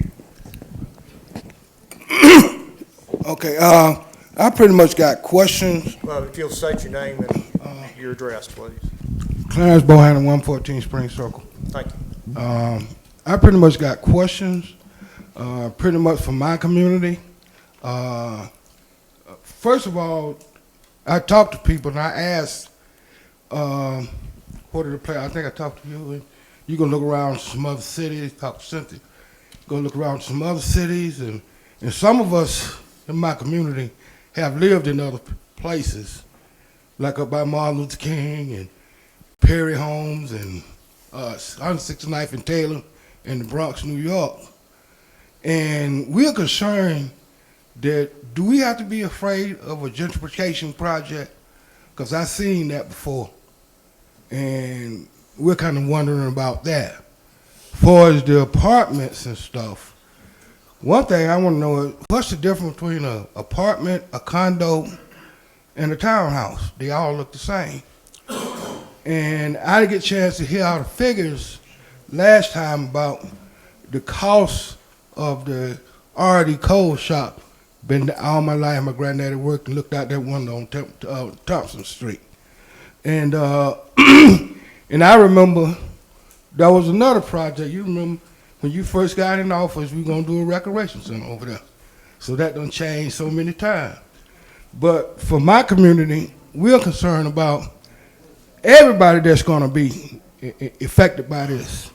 Okay, I pretty much got questions. Well, if you'll state your name and your address, please. Clarence Bohannon, 114 Spring Circle. Thank you. I pretty much got questions, pretty much from my community. First of all, I talked to people and I asked, what did the play? I think I talked to you. you can look around some other cities, talk to Cynthia, go look around some other cities, and some of us in my community have lived in other places, like up by Martin Luther King and Perry Homes and 169th and Taylor in the Bronx, New York. And we're concerned that, do we have to be afraid of a gentrification project? Because I've seen that before. And we're kind of wondering about that. As far as the apartments and stuff, one thing I want to know is, what's the difference between an apartment, a condo, and a townhouse? They all look the same. And I didn't get a chance to hear all the figures last time about the cost of the R.D. Cole shop. Been all my life, my granddaddy worked and looked out that window on Thompson Street. And and I remember there was another project. You remember when you first got in office, we were going to do a recreation center over there. So that done changed so many times. But for my community, we're concerned about everybody that's going to be affected by this.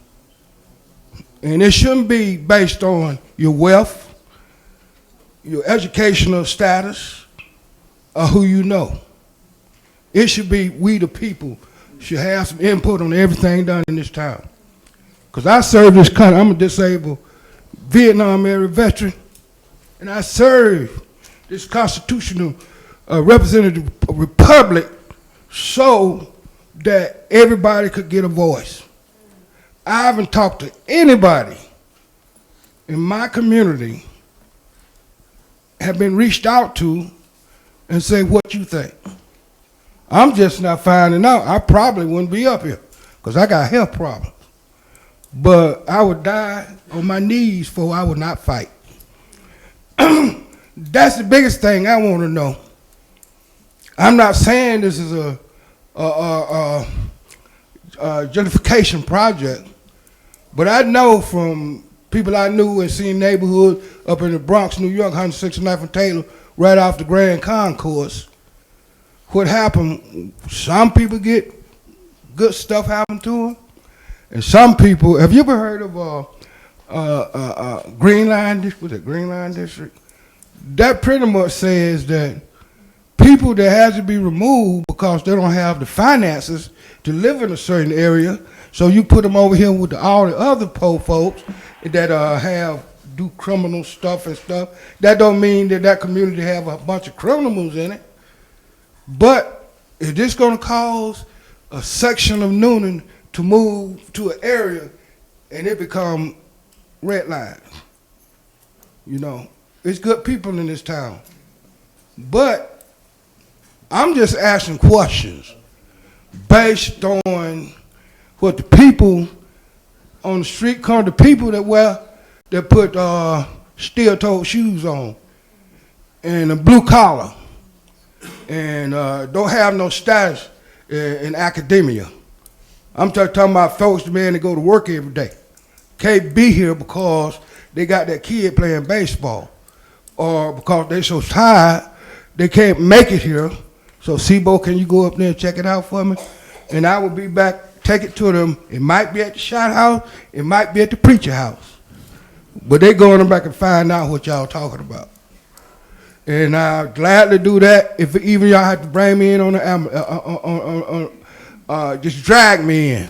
And it shouldn't be based on your wealth, your educational status, or who you know. It should be we the people should have some input on everything done in this town. Because I serve this country. I'm a disabled Vietnam era veteran, and I serve this constitutional representative republic so that everybody could get a voice. I haven't talked to anybody in my community have been reached out to and say, what you think? I'm just not finding out. I probably wouldn't be up here because I got health problems. But I would die on my knees before I would not fight. That's the biggest thing I want to know. I'm not saying this is a gentrification project, but I know from people I knew and seen neighborhood up in the Bronx, New York, 169th and Taylor, right off the Grand Concourse, what happened, some people get good stuff happen to them, and some people, have you ever heard of Green Line District? Was it Green Line District? That pretty much says that people that has to be removed because they don't have the finances to live in a certain area, so you put them over here with all the other poor folks that do criminal stuff and stuff. That don't mean that that community have a bunch of criminals in it. But is this going to cause a section of Newnan to move to an area and it become red lines? You know, it's good people in this town. But I'm just asking questions based on what the people on the street corner, the people that put steel-toed shoes on and a blue collar and don't have no status in academia. I'm talking about folks, man, that go to work every day. Can't be here because they got that kid playing baseball or because they so tired they can't make it here. So, Sebo, can you go up there and check it out for me? And I will be back, take it to them. It might be at the shot house. It might be at the preacher house. But they going back and find out what y'all talking about. And I'm glad to do that. If even y'all have to bring me in on the just drag me in.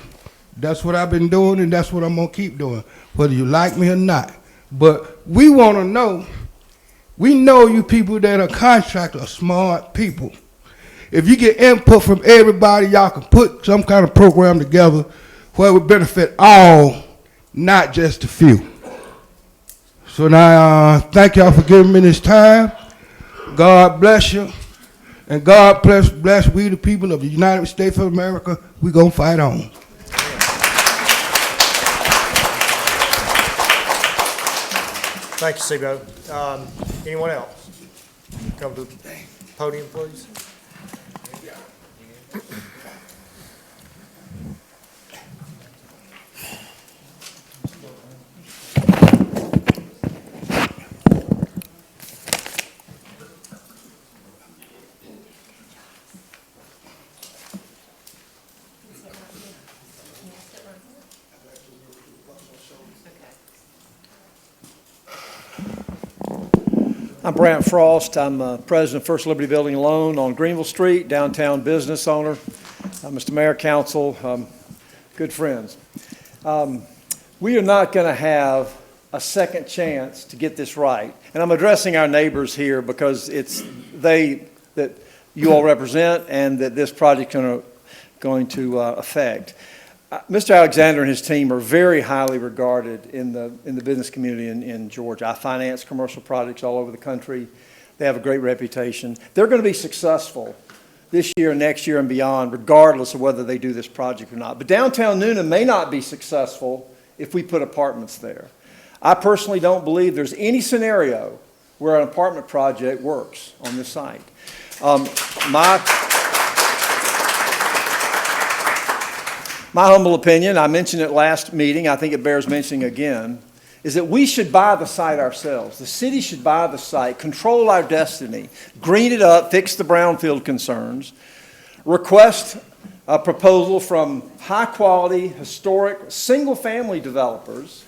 That's what I've been doing, and that's what I'm going to keep doing, whether you like me or not. But we want to know, we know you people that are contractors are smart people. If you get input from everybody, y'all can put some kind of program together where it would benefit all, not just a few. So now, thank y'all for giving me this time. God bless you. And God bless we the people of the United States of America. We gonna fight on. Thank you, Sebo. Anyone else? Come to the podium, please. I'm Brant Frost. I'm president of First Liberty Building and Loan on Greenville Street, downtown business owner. Mr. Mayor, Council, good friends. We are not going to have a second chance to get this right. And I'm addressing our neighbors here because it's they that you all represent and that this project is going to affect. Mr. Alexander and his team are very highly regarded in the business community in Georgia. I finance commercial projects all over the country. They have a great reputation. They're going to be successful this year, next year, and beyond, regardless of whether they do this project or not. But downtown Newnan may not be successful if we put apartments there. I personally don't believe there's any scenario where an apartment project works on this site. My humble opinion, I mentioned it last meeting, I think it bears mentioning again, is that we should buy the site ourselves. The city should buy the site, control our destiny, green it up, fix the brownfield concerns, request a proposal from high-quality, historic, single-family developers,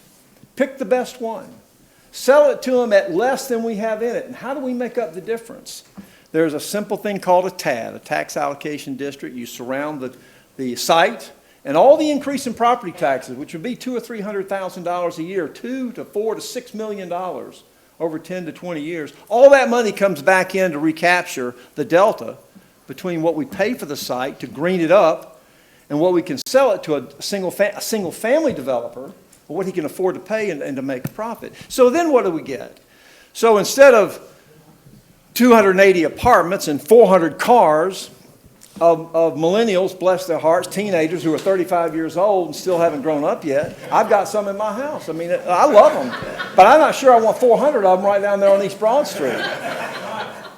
pick the best one, sell it to them at less than we have in it. And how do we make up the difference? There's a simple thing called a TAD, a tax allocation district. You surround the site, and all the increase in property taxes, which would be $200,000 or $300,000 a year, $2 to $4 to $6 million over 10 to 20 years, all that money comes back in to recapture the delta between what we pay for the site to green it up and what we can sell it to a single family developer, or what he can afford to pay and to make a profit. So then what do we get? So instead of 280 apartments and 400 cars, of millennials, bless their hearts, teenagers who are 35 years old and still haven't grown up yet. I've got some in my house. I mean, I love them. But I'm not sure I want 400 of them right down there on East Broad Street.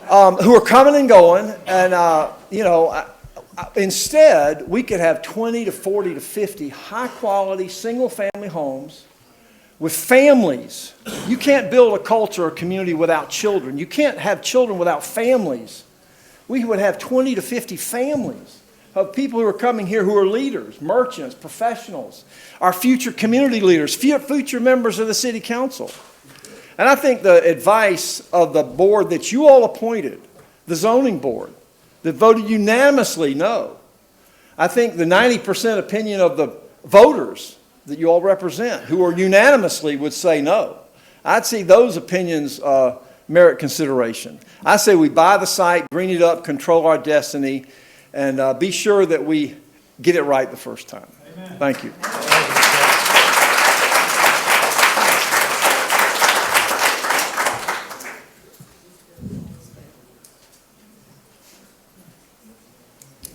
Who are coming and going. And, instead, we could have 20 to 40 to 50 high-quality, single-family homes with families. You can't build a culture or community without children. You can't have children without families. We would have 20 to 50 families of people who are coming here who are leaders, merchants, professionals, our future community leaders, future members of the city council. And I think the advice of the board that you all appointed, the zoning board, that voted unanimously no, I think the 90% opinion of the voters that you all represent, who are unanimously would say no. I'd see those opinions merit consideration. I say we buy the site, green it up, control our destiny, and be sure that we get it right the first time. Amen. Thank you.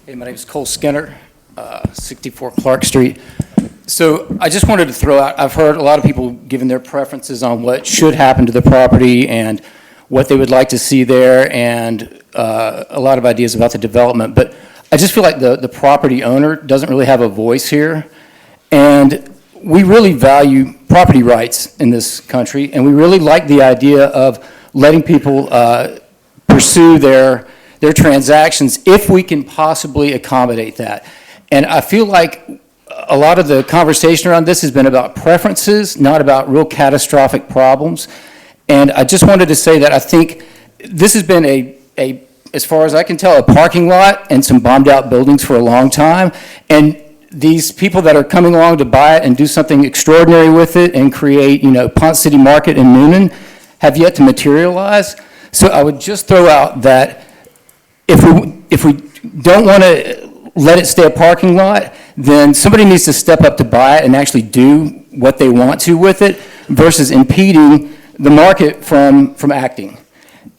Hey, my name is Cole Skinner, 64 Clark Street. So I just wanted to throw out, I've heard a lot of people giving their preferences on what should happen to the property and what they would like to see there, and a lot of ideas about the development. But I just feel like the property owner doesn't really have a voice here. And we really value property rights in this country, and we really like the idea of letting people pursue their transactions if we can possibly accommodate that. And I feel like a lot of the conversation around this has been about preferences, not about real catastrophic problems. And I just wanted to say that I think this has been as far as I can tell, a parking lot and some bombed out buildings for a long time. And these people that are coming along to buy it and do something extraordinary with it and create, Ponce City Market in Newnan have yet to materialize. So I would just throw out that if we don't want to let it stay a parking lot, then somebody needs to step up to buy it and actually do what they want to with it versus impeding the market from acting.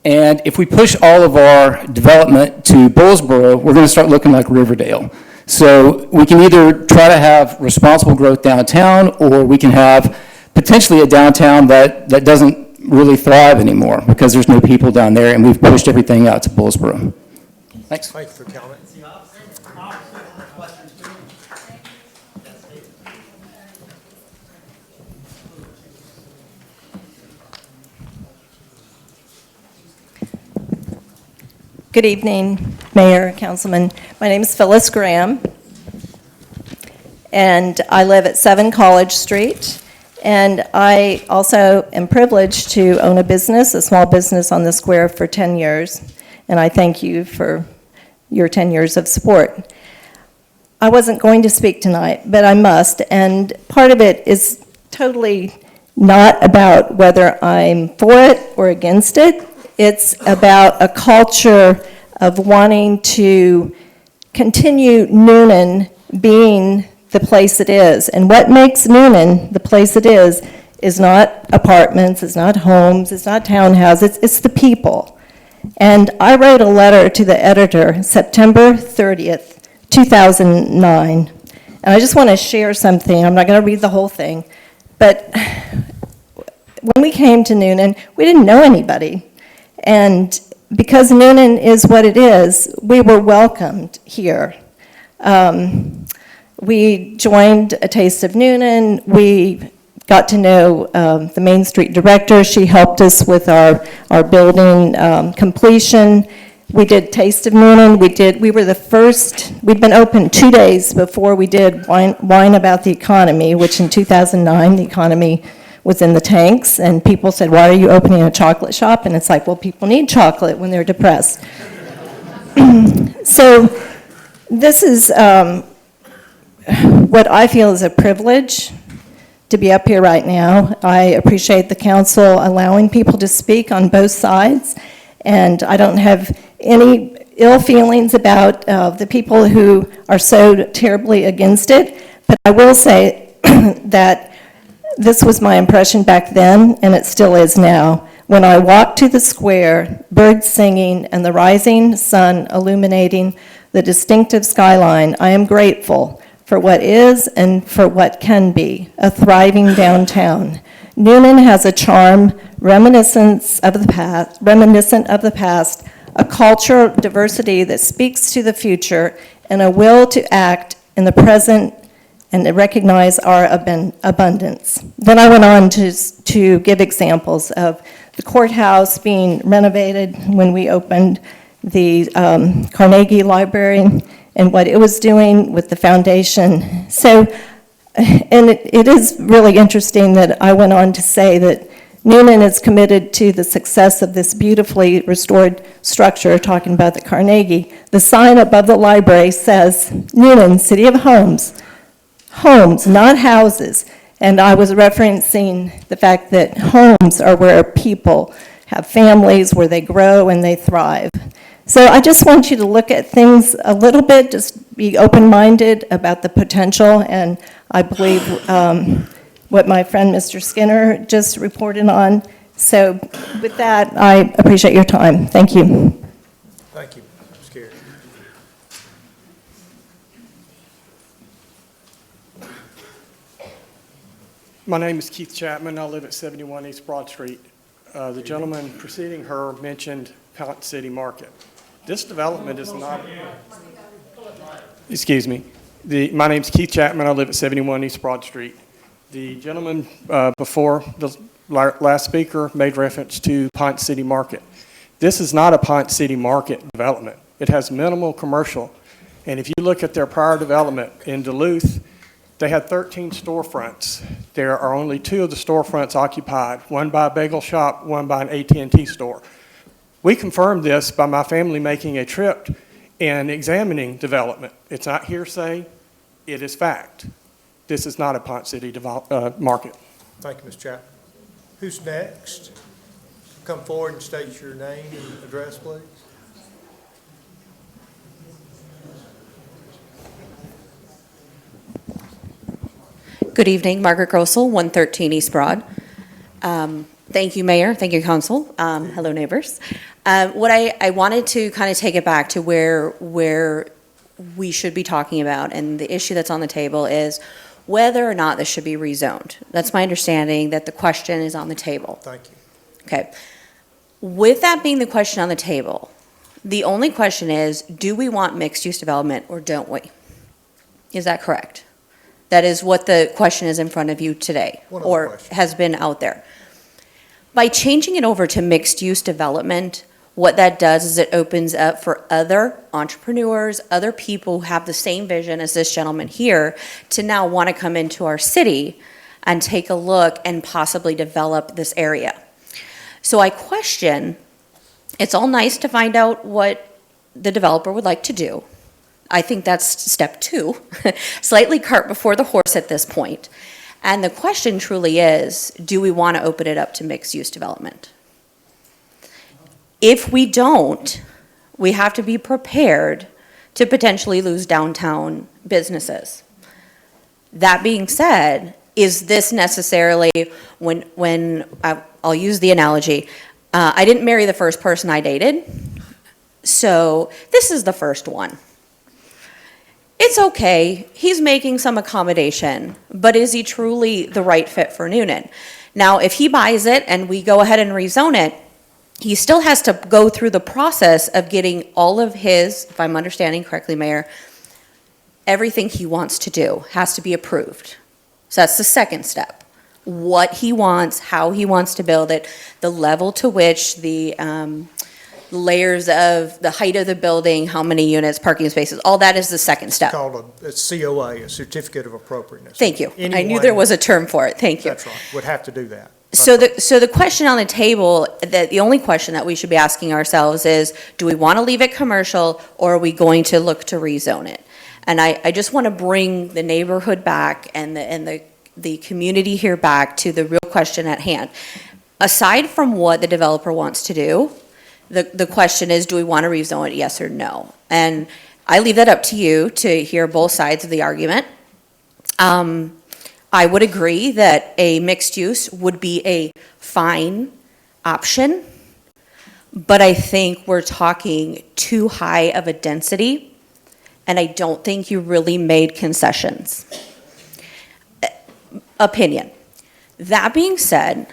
And if we push all of our development to Bullsboro, we're going to start looking like Riverdale. So we can either try to have responsible growth downtown, or we can have potentially a downtown that doesn't really thrive anymore because there's no people down there and we've pushed everything out to Bullsboro. Thanks. Thank you for comment. Good evening, Mayor, Councilman. My name is Phyllis Graham, and I live at 7 College Street. And I also am privileged to own a business, a small business on the square for 10 years. And I thank you for your 10 years of support. I wasn't going to speak tonight, but I must. And part of it is totally not about whether I'm for it or against it. It's about a culture of wanting to continue Newnan being the place it is. And what makes Newnan the place it is not apartments, it's not homes, it's not townhouses, it's the people. And I wrote a letter to the editor September 30th, 2009. And I just want to share something. I'm not going to read the whole thing. But when we came to Newnan, we didn't know anybody. And because Newnan is what it is, we were welcomed here. We joined A Taste of Newnan. We got to know the Main Street director. She helped us with our building completion. We did Taste of Newnan. We were the first, we'd been open 2 days before we did Wine About the Economy, which in 2009, the economy was in the tanks, and people said, why are you opening a chocolate shop? And it's like, well, people need chocolate when they're depressed. So this is what I feel is a privilege to be up here right now. I appreciate the council allowing people to speak on both sides, and I don't have any ill feelings about the people who are so terribly against it, but I will say that this was my impression back then, and it still is now. When I walked to the square, birds singing and the rising sun illuminating the distinctive skyline, I am grateful for what is and for what can be a thriving downtown. Newnan has a charm reminiscent of the past, a cultural diversity that speaks to the future, and a will to act in the present and to recognize our abundance. Then I went on to give examples of the courthouse being renovated when we opened the Carnegie Library and what it was doing with the foundation. So, and it is really interesting that I went on to say that Newnan is committed to the success of this beautifully restored structure, talking about the Carnegie. The sign above the library says, Newnan, City of Homes. Homes, not houses. And I was referencing the fact that homes are where people have families, where they grow and they thrive. So I just want you to look at things a little bit, just be open-minded about the potential, and I believe what my friend Mr. Skinner just reported on. So with that, I appreciate your time. Thank you. Thank you, Ms. Carey. My name is Keith Chapman. I live at 71 East Broad Street. The gentleman preceding her mentioned Pelt City Market. This development is not, excuse me. My name's Keith Chapman. I live at 71 East Broad Street. The gentleman before the last speaker made reference to Pont City Market. This is not a Pont City Market development. It has minimal commercial. And if you look at their prior development in Duluth, they had 13 storefronts. There are only 2 of the storefronts occupied, one by a bagel shop, one by an AT&T store. We confirmed this by my family making a trip and examining development. It's not hearsay, it is fact. This is not a Pont City market. Thank you, Ms. Chapman. Who's next? Come forward and state your name and address, please. Good evening, Margaret Grossel, 113 East Broad. Thank you, Mayor. Thank you, Council. Hello, neighbors. What I wanted to kind of take it back to where we should be talking about, and the issue that's on the table is whether or not this should be rezoned. That's my understanding that the question is on the table. Thank you. Okay. With that being the question on the table, the only question is, do we want mixed-use development or don't we? Is that correct? That is what the question is in front of you today, or has been out there. By changing it over to mixed-use development, what that does is it opens up for other entrepreneurs, other people who have the same vision as this gentleman here, to now want to come into our city and take a look and possibly develop this area. So I question, it's all nice to find out what the developer would like to do. I think that's step 2, slightly cart before the horse at this point. And the question truly is, do we want to open it up to mixed-use development? If we don't, we have to be prepared to potentially lose downtown businesses. That being said, is this necessarily, when I'll use the analogy, I didn't marry the first person I dated, so this is the first one. It's okay, he's making some accommodation, but is he truly the right fit for Newnan? Now, if he buys it and we go ahead and rezone it, he still has to go through the process of getting all of his, if I'm understanding correctly, Mayor, everything he wants to do has to be approved. So that's the second step. What he wants, how he wants to build it, the level to which the layers of the height of the building, how many units, parking spaces, all that is the second step. It's called a COA, a Certificate of Appropriateness. Thank you. I knew Anyone- there was a term for it. Thank you. That's right, would have to do that. So the question on the table, the only question that we should be asking ourselves is, do we want to leave it commercial, or are we going to look to rezone it? And I just want to bring the neighborhood back and the community here back to the real question at hand. Aside from what the developer wants to do, the question is, do we want to rezone it, yes or no? And I leave that up to you to hear both sides of the argument. I would agree that a mixed use would be a fine option, but I think we're talking too high of a density, and I don't think you really made concessions. Opinion. That being said,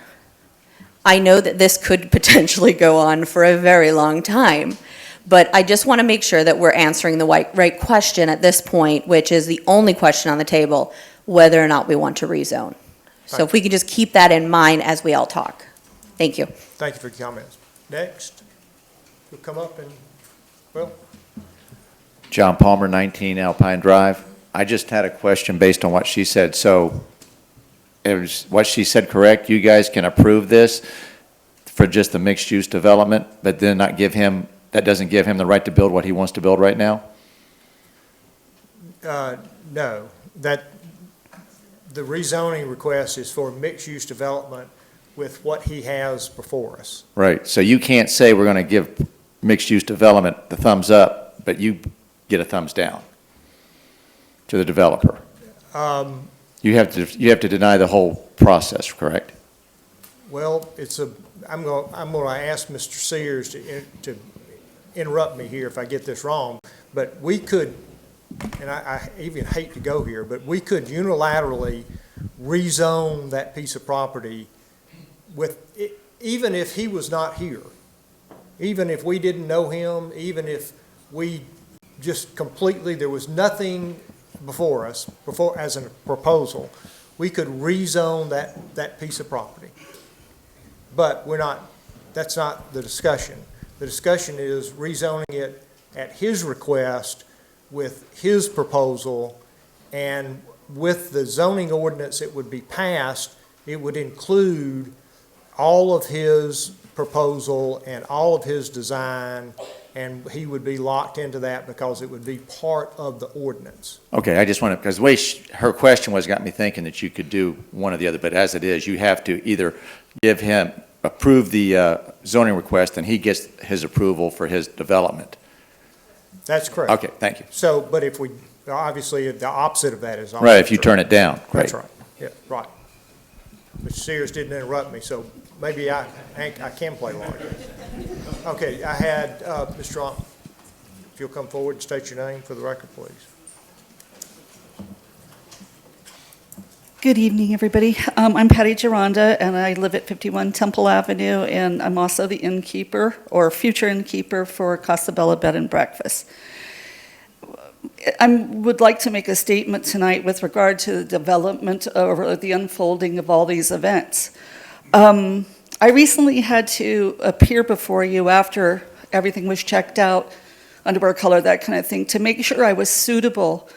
I know that this could potentially go on for a very long time, but I just want to make sure that we're answering the right question at this point, which is the only question on the table, whether or not we want to rezone. So if we could just keep that in mind as we all talk. Thank you. Thank you for your comments. Next, you'll come up and, well, John Palmer, 19 Alpine Drive. I just had a question based on what she said. So, is what she said correct? You guys can approve this for just the mixed-use development, but then not give him, that doesn't give him the right to build what he wants to build right now? no, the rezoning request is for mixed-use development with what he has before us. Right. So you can't say we're going to give mixed-use development the thumbs up, but you get a thumbs down to the developer. You have to deny the whole process, correct? Well, I'm going to ask Mr. Sears to interrupt me here if I get this wrong, but we could, and I even hate to go here, but we could unilaterally rezone that piece of property even if he was not here, even if we didn't know him, even if we just completely, there was nothing before us, as a proposal, we could rezone that piece of property. But that's not the discussion. The discussion is rezoning it at his request with his proposal, and with the zoning ordinance that would be passed, it would include all of his proposal and all of his design, and he would be locked into that because it would be part of the ordinance. Okay, I just want to, because the way her question was got me thinking that you could do one or the other, but as it is, you have to either approve the zoning request, and he gets his approval for his development. That's correct. Okay, thank you. So, but if we, obviously, the opposite of that is also Right, if you true. turn it down, great. That's right, yeah, right. Mr. Sears didn't interrupt me, so maybe I can play lawyer. Okay, I had Mr. Trump, if you'll come forward and state your name for the record, please. Good evening, everybody. I'm Patty Geronda, and I live at 51 Temple Avenue, and I'm also the innkeeper, or future innkeeper, for Casa Bella Bed and Breakfast. I would like to make a statement tonight with regard to the development or the unfolding of all these events. I recently had to appear before you after everything was checked out, underwear color, that kind of thing, to make sure I was suitable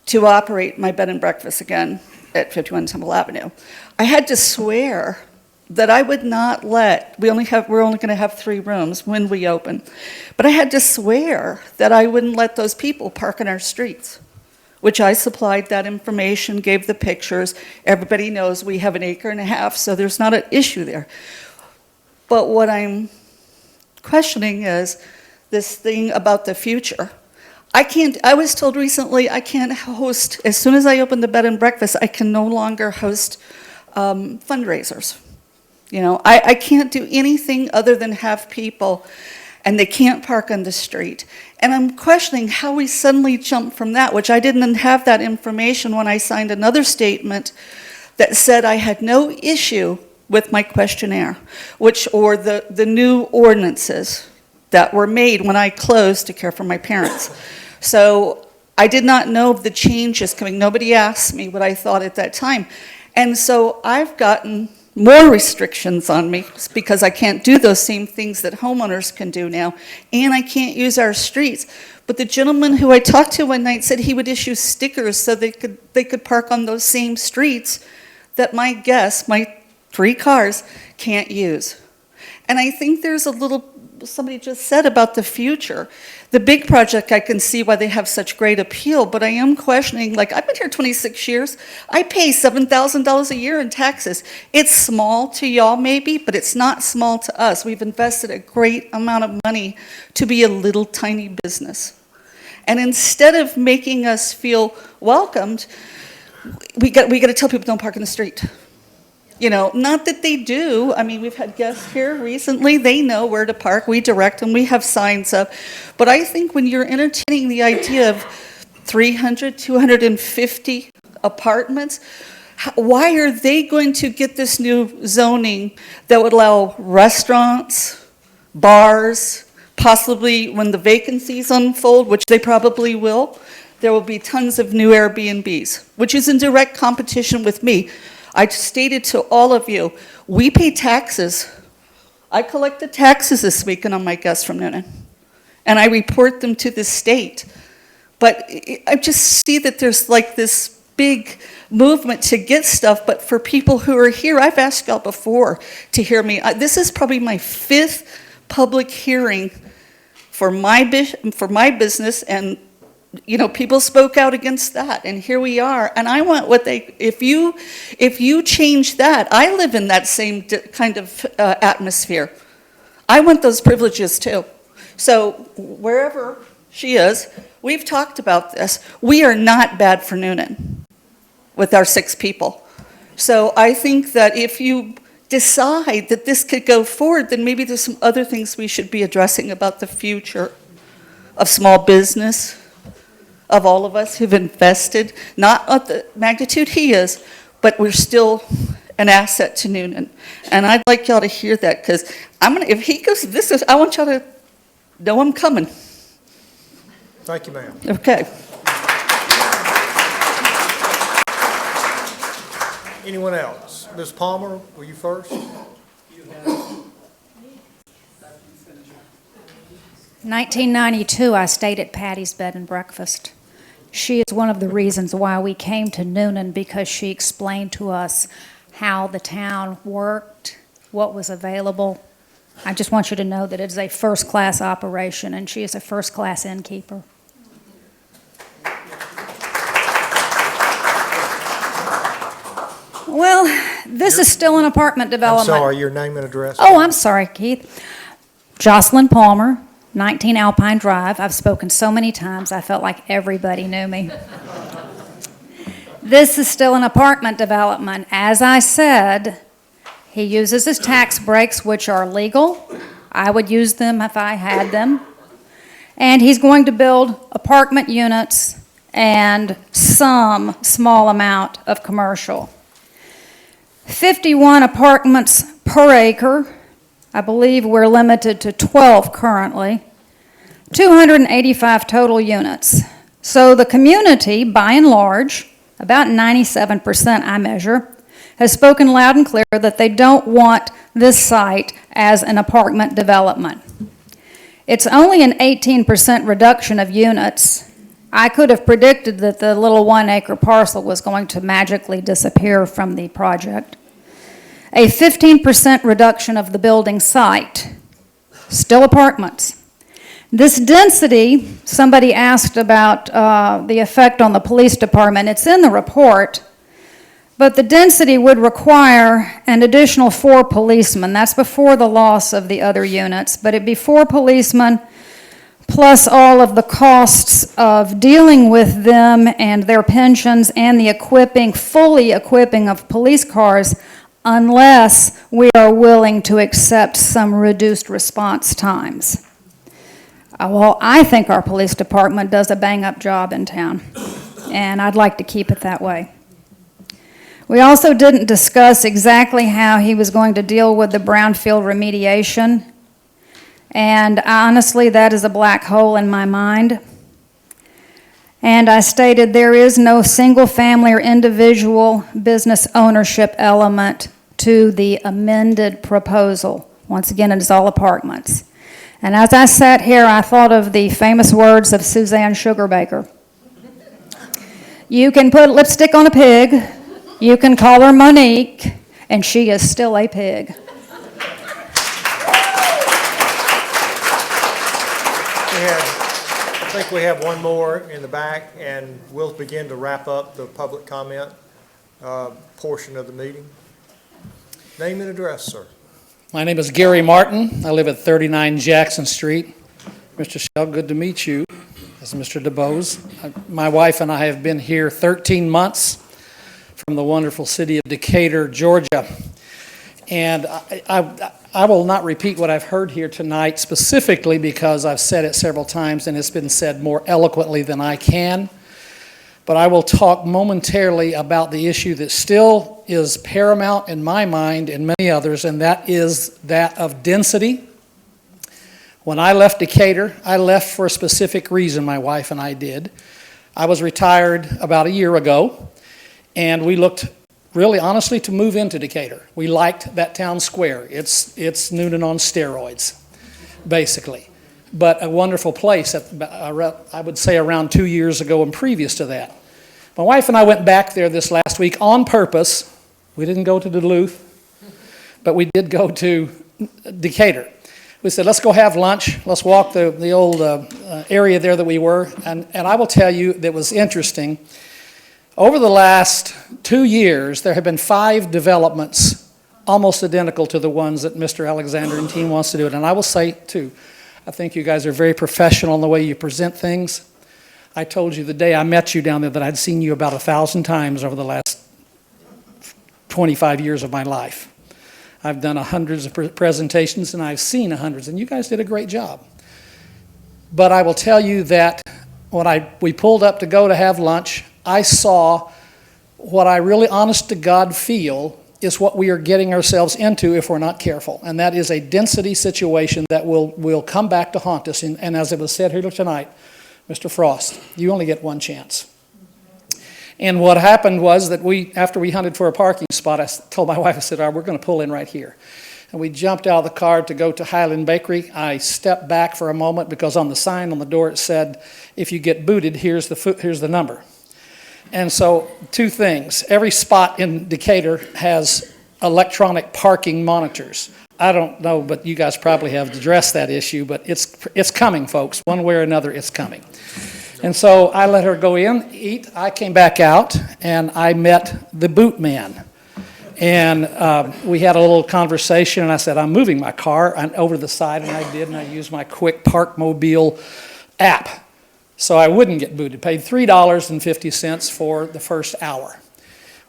to operate my bed and breakfast again. at 51 Temple Avenue. I had to swear that I would not let, we're only going to have 3 rooms when we open, but I had to swear that I wouldn't let those people park in our streets, which I supplied that information, gave the pictures. Everybody knows we have an acre and a half, so there's not an issue there. But what I'm questioning is this thing about the future. I was told recently I can't host, as soon as I open the bed and breakfast, I can no longer host fundraisers. You know, I can't do anything other than have people, and they can't park on the street. And I'm questioning how we suddenly jumped from that, which I didn't have that information when I signed another statement that said I had no issue with my questionnaire, or the new ordinances that were made when I closed to care for my parents. So I did not know of the changes coming. Nobody asked me what I thought at that time. And so I've gotten more restrictions on me because I can't do those same things that homeowners can do now, and I can't use our streets. But the gentleman who I talked to one night said he would issue stickers so they could park on those same streets that my guests, my 3 cars, can't use. And I think there's somebody just said about the future. The big project, I can see why they have such great appeal, but I am questioning, like, I've been here 26 years. I pay $7,000 a year in taxes. It's small to y'all maybe, but it's not small to us. We've invested a great amount of money to be a little tiny business. And instead of making us feel welcomed, we got to tell people don't park in the street. You know, not that they do. I mean, we've had guests here recently. They know where to park. We direct them. We have signs up. But I think when you're entertaining the idea of 300, 250 apartments, why are they going to get this new zoning that would allow restaurants, bars, possibly when the vacancies unfold, which they probably will, there will be tons of new Airbnbs, which is in direct competition with me. I stated to all of you, we pay taxes. I collect the taxes this weekend on my guests from Newnan, and I report them to the state. But I just see that there's like this big movement to get stuff, but for people who are here, I've asked y'all before to hear me. This is probably my 5th public hearing for my business, and you know, people spoke out against that, and here we are. And I want if you change that, I live in that same kind of atmosphere. I want those privileges too. So wherever she is, we've talked about this. We are not bad for Newnan with our 6 people. So I think that if you decide that this could go forward, then maybe there's some other things we should be addressing about the future of small business, of all of us who've invested, not at the magnitude he is, but we're still an asset to Newnan. And I'd like y'all to hear that, because if he goes, I want y'all to know I'm coming. Thank you, ma'am. Okay. Anyone else? Ms. Palmer, were you first? 1992, I stayed at Patty's Bed and Breakfast. She is one of the reasons why we came to Newnan, because she explained to us how the town worked, what was available. I just want you to know that it is a first-class operation, and she is a first-class innkeeper. Well, this is still an apartment development. I'm sorry, your name and address? Oh, I'm sorry, Keith. Jocelyn Palmer, 19 Alpine Drive. I've spoken so many times, I felt like everybody knew me. This is still an apartment development. As I said, he uses his tax breaks, which are legal. I would use them if I had them. And he's going to build apartment units and some small amount of commercial. 51 apartments per acre. I believe we're limited to 12 currently. 285 total units. So the community, by and large, about 97% I measure, has spoken loud and clear that they don't want this site as an apartment development. It's only an 18% reduction of units, I could have predicted that the little 1-acre parcel was going to magically disappear from the project. A 15% reduction of the building site, still apartments. This density, somebody asked about the effect on the police department. It's in the report, but the density would require an additional 4 policemen. That's before the loss of the other units, but it'd be 4 policemen plus all of the costs of dealing with them and their pensions and the equipping, fully equipping of police cars, unless we are willing to accept some reduced response times. Well, I think our police department does a bang-up job in town, and I'd like to keep it that way. We also didn't discuss exactly how he was going to deal with the brownfield remediation, and honestly, that is a black hole in my mind. And I stated there is no single-family or individual business ownership element to the amended proposal. Once again, it is all apartments. And as I sat here, I thought of the famous words of Suzanne Sugarbaker. You can put lipstick on a pig, you can call her Monique, and she is still a pig. I think we have one more in the back, and we'll begin to wrap up the public comment portion of the meeting. Name and address, sir. My name is Gary Martin. I live at 39 Jackson Street. Mr. Shell, good to meet you. This is Mr. DeBose. My wife and I have been here 13 months from the wonderful city of Decatur, Georgia. And I will not repeat what I've heard here tonight specifically because I've said it several times and it's been said more eloquently than I can. But I will talk momentarily about the issue that still is paramount in my mind and many others, and that is that of density. When I left Decatur, I left for a specific reason, my wife and I did. I was retired about a year ago, and we looked really honestly to move into Decatur. We liked that town square. It's Newnan on steroids, basically. But a wonderful place, I would say around 2 years ago and previous to that. My wife and I went back there this last week on purpose. We didn't go to Duluth, but we did go to Decatur. We said, let's go have lunch. Let's walk the old area there that we were. And I will tell you that was interesting. Over the last 2 years, there have been 5 developments almost identical to the ones that Mr. Alexander and team wants to do. And I will say, too, I think you guys are very professional in the way you present things. I told you the day I met you down there that I'd seen you about 1,000 times over the last 25 years of my life. I've done hundreds of presentations and I've seen hundreds, and you guys did a great job. But I will tell you that when we pulled up to go to have lunch, I saw what I really honest to God feel is what we are getting ourselves into if we're not careful. And that is a density situation that will come back to haunt us. And as it was said here tonight, Mr. Frost, you only get one chance. And what happened was that after we hunted for a parking spot, I told my wife, I said, all right, we're going to pull in right here. And we jumped out of the car to go to Highland Bakery. I stepped back for a moment because on the sign on the door it said, if you get booted, here's the number. And so 2 things. Every spot in Decatur has electronic parking monitors. I don't know, but you guys probably have addressed that issue, but it's coming, folks. One way or another, it's coming. And so I let her go in, eat. I came back out, and I met the boot man. And we had a little conversation, and I said, I'm moving my car over the side, and I did, and I used my Quick Park Mobile app. So I wouldn't get booted. Paid $3.50 for the first hour.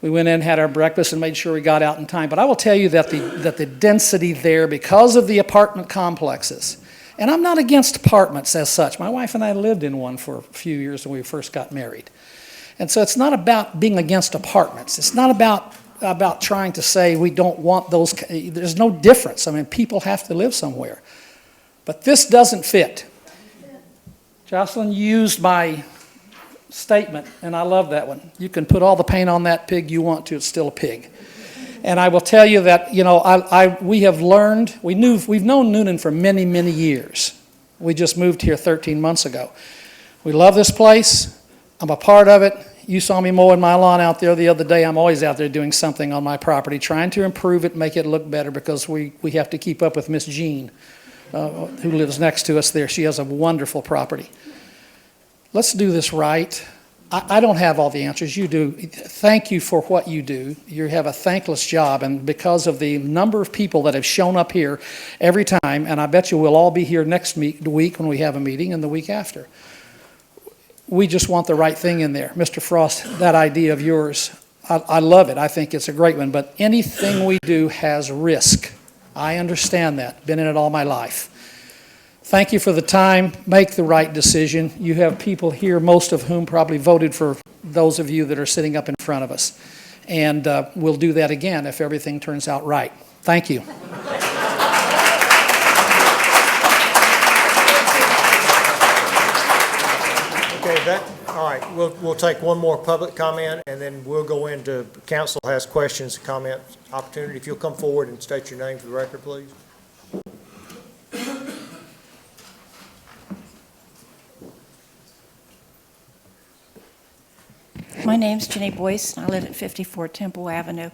We went in, had our breakfast, and made sure we got out in time. But I will tell you that the density there, because of the apartment complexes, and I'm not against apartments as such. My wife and I lived in one for a few years when we first got married. And so it's not about being against apartments. It's not about trying to say we don't want those. There's no difference. I mean, people have to live somewhere. But this doesn't fit. Jocelyn used my statement, and I love that one. You can put all the paint on that pig you want to, it's still a pig. And I will tell you that, you know, we have learned, we've known Newnan for many, many years. We just moved here 13 months ago. We love this place. I'm a part of it. You saw me mowing my lawn out there the other day. I'm always out there doing something on my property, trying to improve it, make it look better, because we have to keep up with Miss Jean, who lives next to us there. She has a wonderful property. Let's do this right. I don't have all the answers. You do. Thank you for what you do. You have a thankless job, and because of the number of people that have shown up here every time, and I bet you we'll all be here next week when we have a meeting and the week after. We just want the right thing in there. Mr. Frost, that idea of yours, I love it. I think it's a great one, but anything we do has risk. I understand that. Been in it all my life. Thank you for the time. Make the right decision. You have people here, most of whom probably voted for those of you that are sitting up in front of us. And we'll do that again if everything turns out right. Thank you. Okay, all right, we'll take one more public comment, and then we'll go into, council has questions, comment opportunity. If you'll come forward and state your name for the record, please. My name's Jenny Boyce, and I live at 54 Temple Avenue.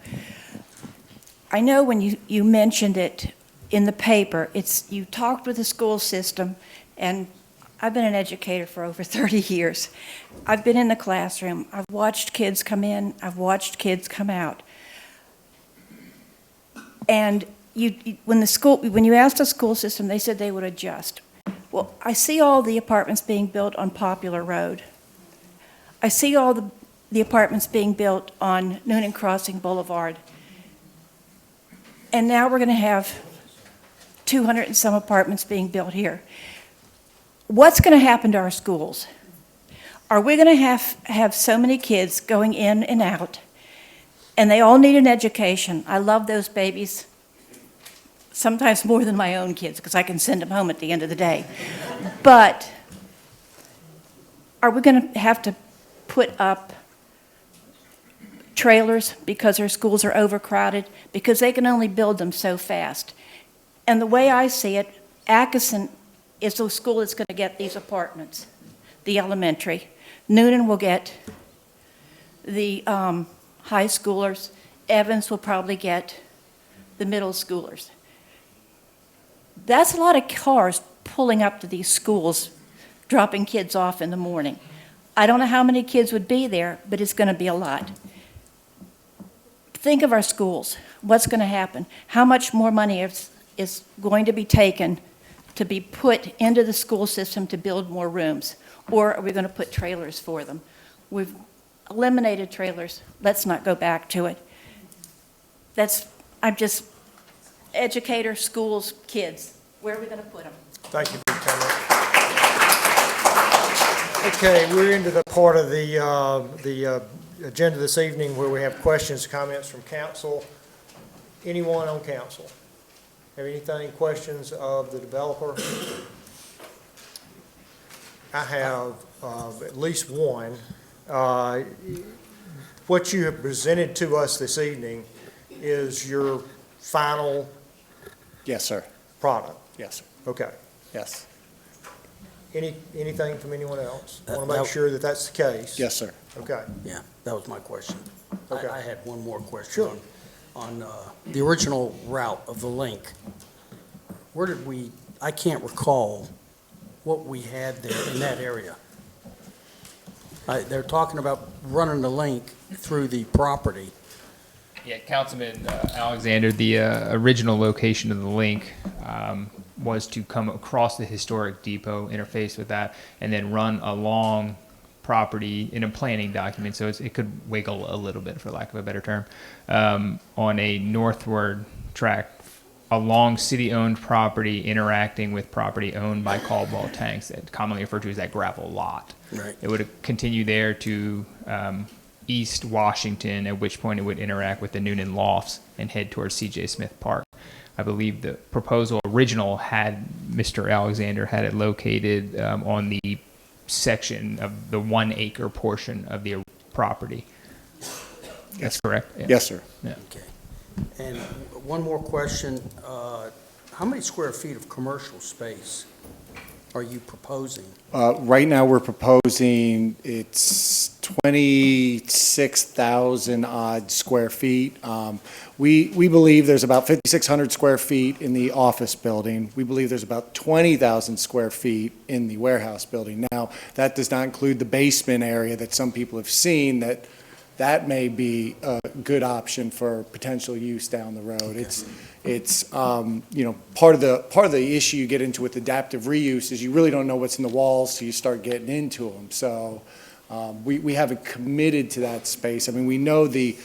I know when you mentioned it in the paper, you talked with the school system, and I've been an educator for over 30 years. I've been in the classroom. I've watched kids come in. I've watched kids come out. And when you asked the school system, they said they would adjust. Well, I see all the apartments being built on Popular Road. I see all the apartments being built on Newnan Crossing Boulevard. And now we're going to have 200 and some apartments being built here. What's going to happen to our schools? Are we going to have so many kids going in and out, and they all need an education? I love those babies, sometimes more than my own kids, because I can send them home at the end of the day. But are we going to have to put up trailers because our schools are overcrowded? Because they can only build them so fast. And the way I see it, Atkinson is the school that's going to get these apartments, the elementary. Newnan will get the high schoolers. Evans will probably get the middle schoolers. That's a lot of cars pulling up to these schools, dropping kids off in the morning. I don't know how many kids would be there, but it's going to be a lot. Think of our schools. What's going to happen? How much more money is going to be taken to be put into the school system to build more rooms? Or are we going to put trailers for them? We've eliminated trailers. Let's not go back to it. I'm just, educator, schools, kids. Where are we going to put them? Thank you for your comment. Okay, we're into the part of the agenda this evening where we have questions, comments from council. Anyone on council? Have anything, questions of the developer? I have at least one. What you have presented to us this evening is your final Yes, sir. product? Yes, sir. Okay. Yes. Anything from anyone else? I want to make sure that that's the case. Yes, sir. Okay. Yeah, that was my question. Okay. I had one more question. Sure. On the original route of the link. Where did I can't recall what we had there in that area. They're talking about running the link through the property. Yeah, Councilman Alexander, the original location of the link was to come across the historic depot, interface with that, and then run along property in a planning document, so it could wiggle a little bit, for lack of a better term, on a northward track along city-owned property, interacting with property owned by Caldwell Tanks, commonly referred to as that gravel lot. Right. It would continue there to East Washington, at which point it would interact with the Newnan Lofts and head towards C.J. Smith Park. I believe the proposal original had Mr. Alexander had it located on the section of the 1 acre portion of the property. That's correct? Yeah. Yes, sir. Yeah. Okay. And one more question. How many square feet of commercial space are you proposing? Right now, we're proposing, it's 26,000 odd square feet. We believe there's about 5,600 square feet in the office building. We believe there's about 20,000 square feet in the warehouse building. Now, that does not include the basement area that some people have seen, that may be a good option for potential use down the road. It's you know, part of the issue you get into with adaptive reuse is you really don't know what's in the walls till you start getting into them. So we haven't committed to that space. I mean, we know the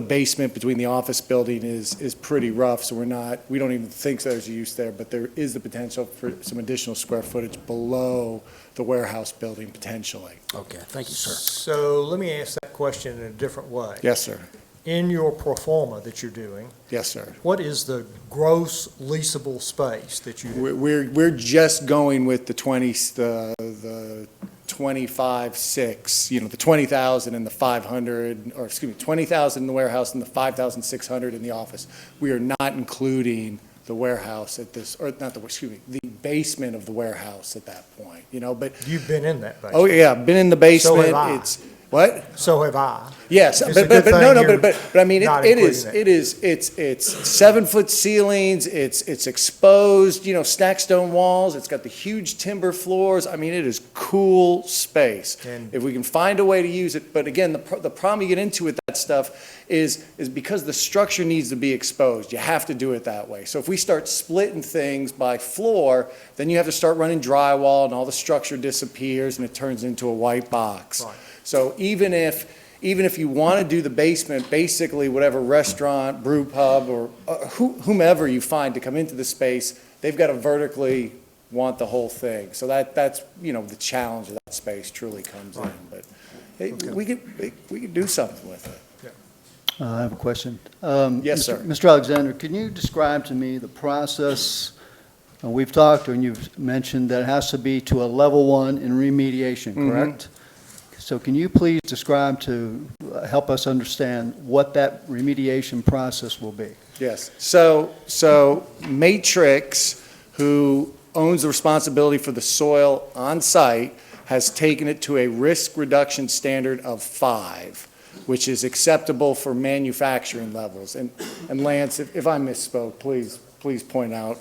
basement between the office building is pretty rough, so we don't even think there's a use there, but there is the potential for some additional square footage below the warehouse building potentially. Okay, thank you, sir. So let me ask that question in a different way. Yes, sir. In your pro forma that you're doing, Yes, sir. what is the gross leasable space that you? We're just going with the 25.6, you know, the 20,000 and the 500, or excuse me, 20,000 in the warehouse and the 5,600 in the office. We are not including the warehouse at this, or not the, excuse me, the basement of the warehouse at that point, you know, but. You've been in that basement. Oh, yeah, been in the basement. So have I. It's, what? So have I. Yes, It's a but good no, thing but I mean, not it's including 7-foot ceilings, it's exposed, you know, snackstone walls, it's got the huge timber floors. I mean, it is cool space. And- If we can find a way to use it, but again, the problem you get into with that stuff is because the structure needs to be exposed. You have to do it that way. So if we start splitting things by floor, then you have to start running drywall and all the structure disappears and it turns into a white box. Right. So even if you want to do the basement, basically whatever restaurant, brew pub, or whomever you find to come into the space, they've got to vertically want the whole thing. So that's, you know, the challenge of that space truly comes in. But hey, we could do something with it. I have a question. Yes, sir. Mr. Alexander, can you describe to me the process? We've talked, and you've mentioned that it has to be to a level 1 in remediation, correct? So can you please describe to help us understand what that remediation process will be? Yes. So Matrix, who owns the responsibility for the soil on site, has taken it to a risk reduction standard of 5, which is acceptable for manufacturing levels. And Lance, if I misspoke, please point out.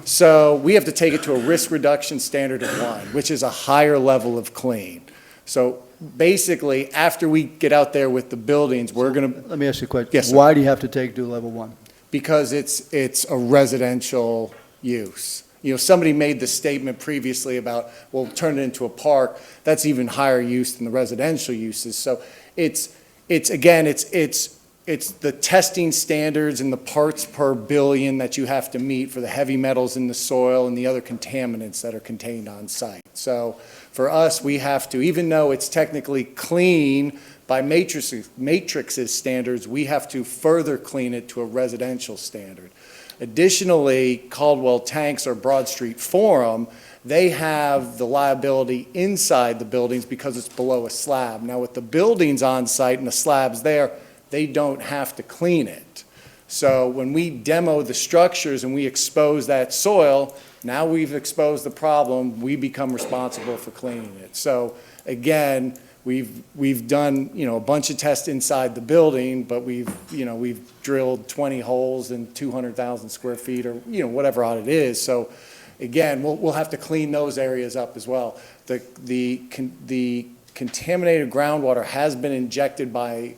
So we have to take it to a risk reduction standard of 1, which is a higher level of clean. So basically, after we get out there with the buildings, we're going to. Let me ask you a question. Yes, sir. Why do you have to take it to level 1? Because it's a residential use. You know, somebody made the statement previously about, well, turn it into a park. That's even higher use than the residential uses. So it's the testing standards and the parts per billion that you have to meet for the heavy metals in the soil and the other contaminants that are contained on site. So for us, we have to, even though it's technically clean by Matrix's standards, we have to further clean it to a residential standard. Additionally, Caldwell Tanks or Broad Street Forum, they have the liability inside the buildings because it's below a slab. Now with the buildings on site and the slabs there, they don't have to clean it. So when we demo the structures and we expose that soil, now we've exposed the problem, we become responsible for cleaning it. So again, we've done, you know, a bunch of tests inside the building, but we've drilled 20 holes in 200,000 square feet or, you know, whatever odd it is. So again, we'll have to clean those areas up as well. The contaminated groundwater has been injected by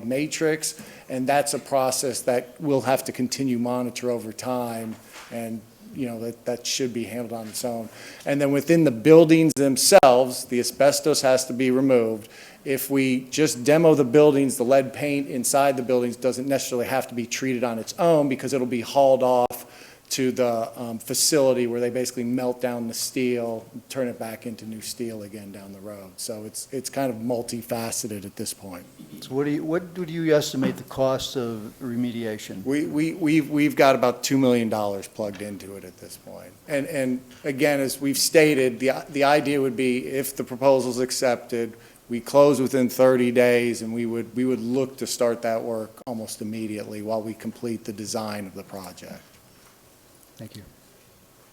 Matrix, and that's a process that we'll have to continue monitor over time, and you know that should be handled on its own. And then within the buildings themselves, the asbestos has to be removed. If we just demo the buildings, the lead paint inside the buildings doesn't necessarily have to be treated on its own because it'll be hauled off to the facility where they basically melt down the steel, turn it back into new steel again down the road. So it's kind of multifaceted at this point. So what do you estimate the cost of remediation? We've got about $2 million plugged into it at this point. And again, as we've stated, the idea would be if the proposal's accepted, we close within 30 days, and we would look to start that work almost immediately while we complete the design of the project. Thank you.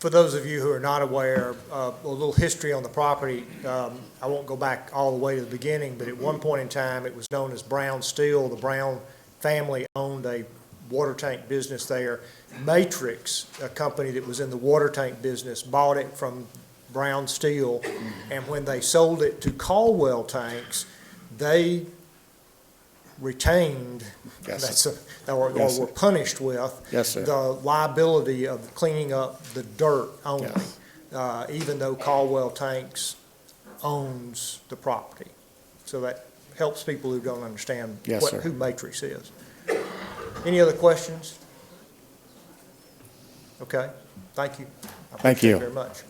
For those of you who are not aware, a little history on the property. I won't go back all the way to the beginning, but at one point in time, it was known as Brown Steel. The Brown family owned a water tank business there. Matrix, a company that was in the water tank business, bought it from Brown Steel, and when they sold it to Caldwell Tanks, they retained, or were punished with the liability of cleaning up the dirt only, even though Caldwell Tanks owns the property. So that helps people who don't understand who Matrix is. Any other questions? Okay, thank you. Thank you very much.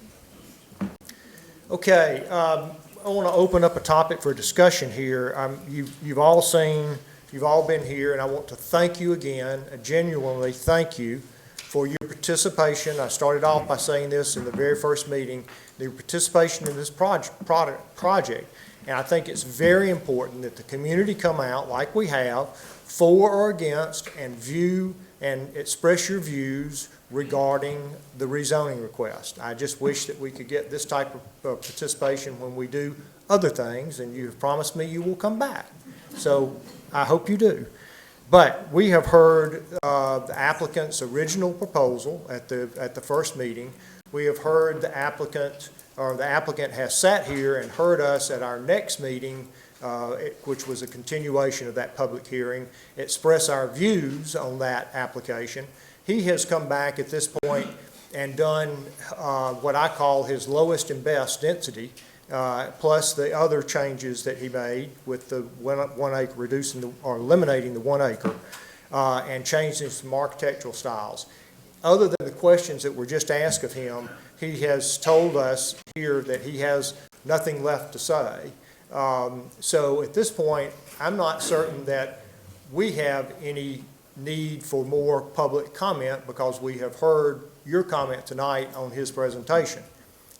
Okay, I want to open up a topic for discussion here. You've all been here, and I want to thank you again, genuinely thank you for your participation. I started off by saying this in the very first meeting, your participation in this project. And I think it's very important that the community come out like we have, for or against, and view and express your views regarding the rezoning request. I just wish that we could get this type of participation when we do other things, and you have promised me you will come back. So I hope you do. But we have heard the applicant's original proposal at the first meeting. We have heard the applicant has sat here and heard us at our next meeting, which was a continuation of that public hearing, express our views on that application. He has come back at this point and done what I call his lowest and best density, plus the other changes that he made with the 1 acre, eliminating the 1 acre, and changing some architectural styles. Other than the questions that were just asked of him, he has told us here that he has nothing left to say. So at this point, I'm not certain that we have any need for more public comment, because we have heard your comment tonight on his presentation.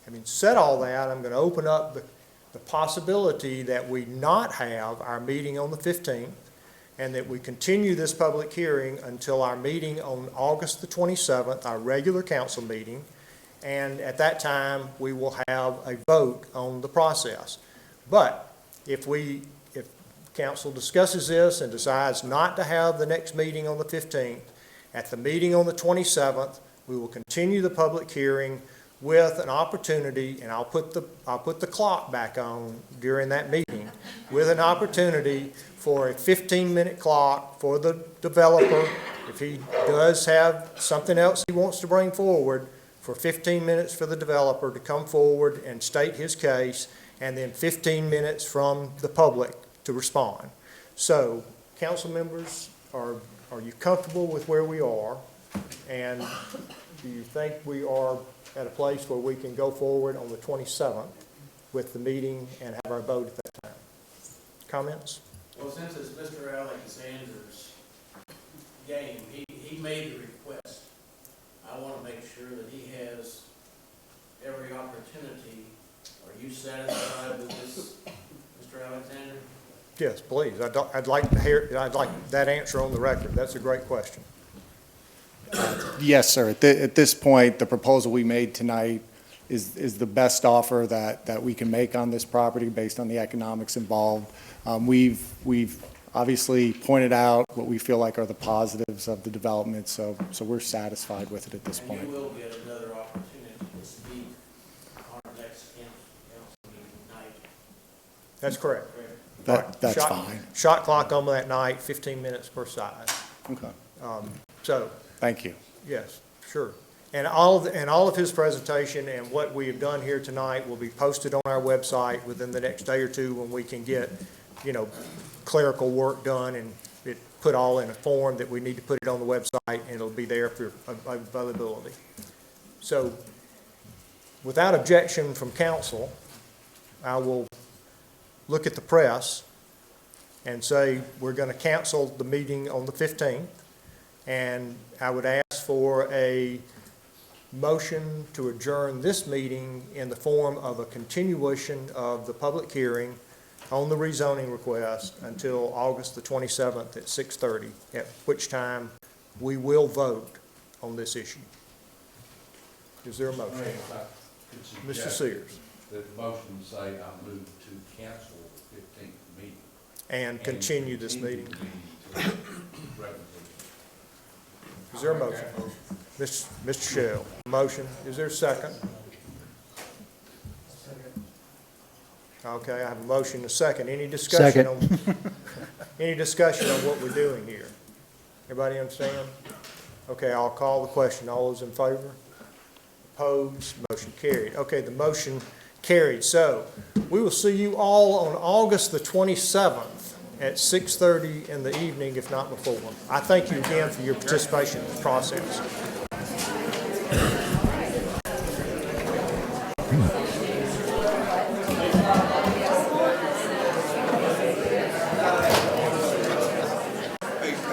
Having said all that, I'm going to open up the possibility that we not have our meeting on the 15th, and that we continue this public hearing until our meeting on August the 27th, our regular council meeting, and at that time, we will have a vote on the process. But if council discusses this and decides not to have the next meeting on the 15th, at the meeting on the 27th, we will continue the public hearing with an opportunity, and I'll put the clock back on during that meeting, with an opportunity for a 15-minute clock for the developer, if he does have something else he wants to bring forward, for 15 minutes for the developer to come forward and state his case, and then 15 minutes from the public to respond. So, council members, are you comfortable with where we are? And do you think we are at a place where we can go forward on the 27th with the meeting and have our vote at that time? Comments? Well, since it's Mr. Alexander's game, he made the request. I want to make sure that he has every opportunity. Are you satisfied with this, Mr. Alexander? Yes, please. I'd like that answer on the record. That's a great question. Yes, sir. At this point, the proposal we made tonight is the best offer that we can make on this property based on the economics involved. We've obviously pointed out what we feel like are the positives of the development, so we're satisfied with it at this point. And you will get another opportunity to speak on our next council meeting tonight. That's correct. That's fine. Shot clock on that night, 15 minutes per side. Okay. Thank you. Yes, sure. And all of his presentation and what we have done here tonight will be posted on our website within the next day or two, when we can get, clerical work done and it put all in a form that we need to put it on the website, and it'll be there for availability. So, without objection from council, I will look at the press and say we're going to cancel the meeting on the 15th, and I would ask for a motion to adjourn this meeting in the form of a continuation of the public hearing on the rezoning request until August the 27th at 6:30, at which time we will vote on this issue. Is there a motion? Mr. Sears. That the motion say I move to cancel the 15th meeting. And continue this meeting. Is there a motion? Mr. Shell, motion. Is there a second? Okay, I have a motion, a second. Any discussion on, any discussion on what we're doing here? Everybody understand? Okay, I'll call the question. All those in favor? Opposed? Motion carried. Okay, the motion carried. So we will see you all on August the 27th at 6:30 in the evening, if not before. I thank you again for your participation in the process.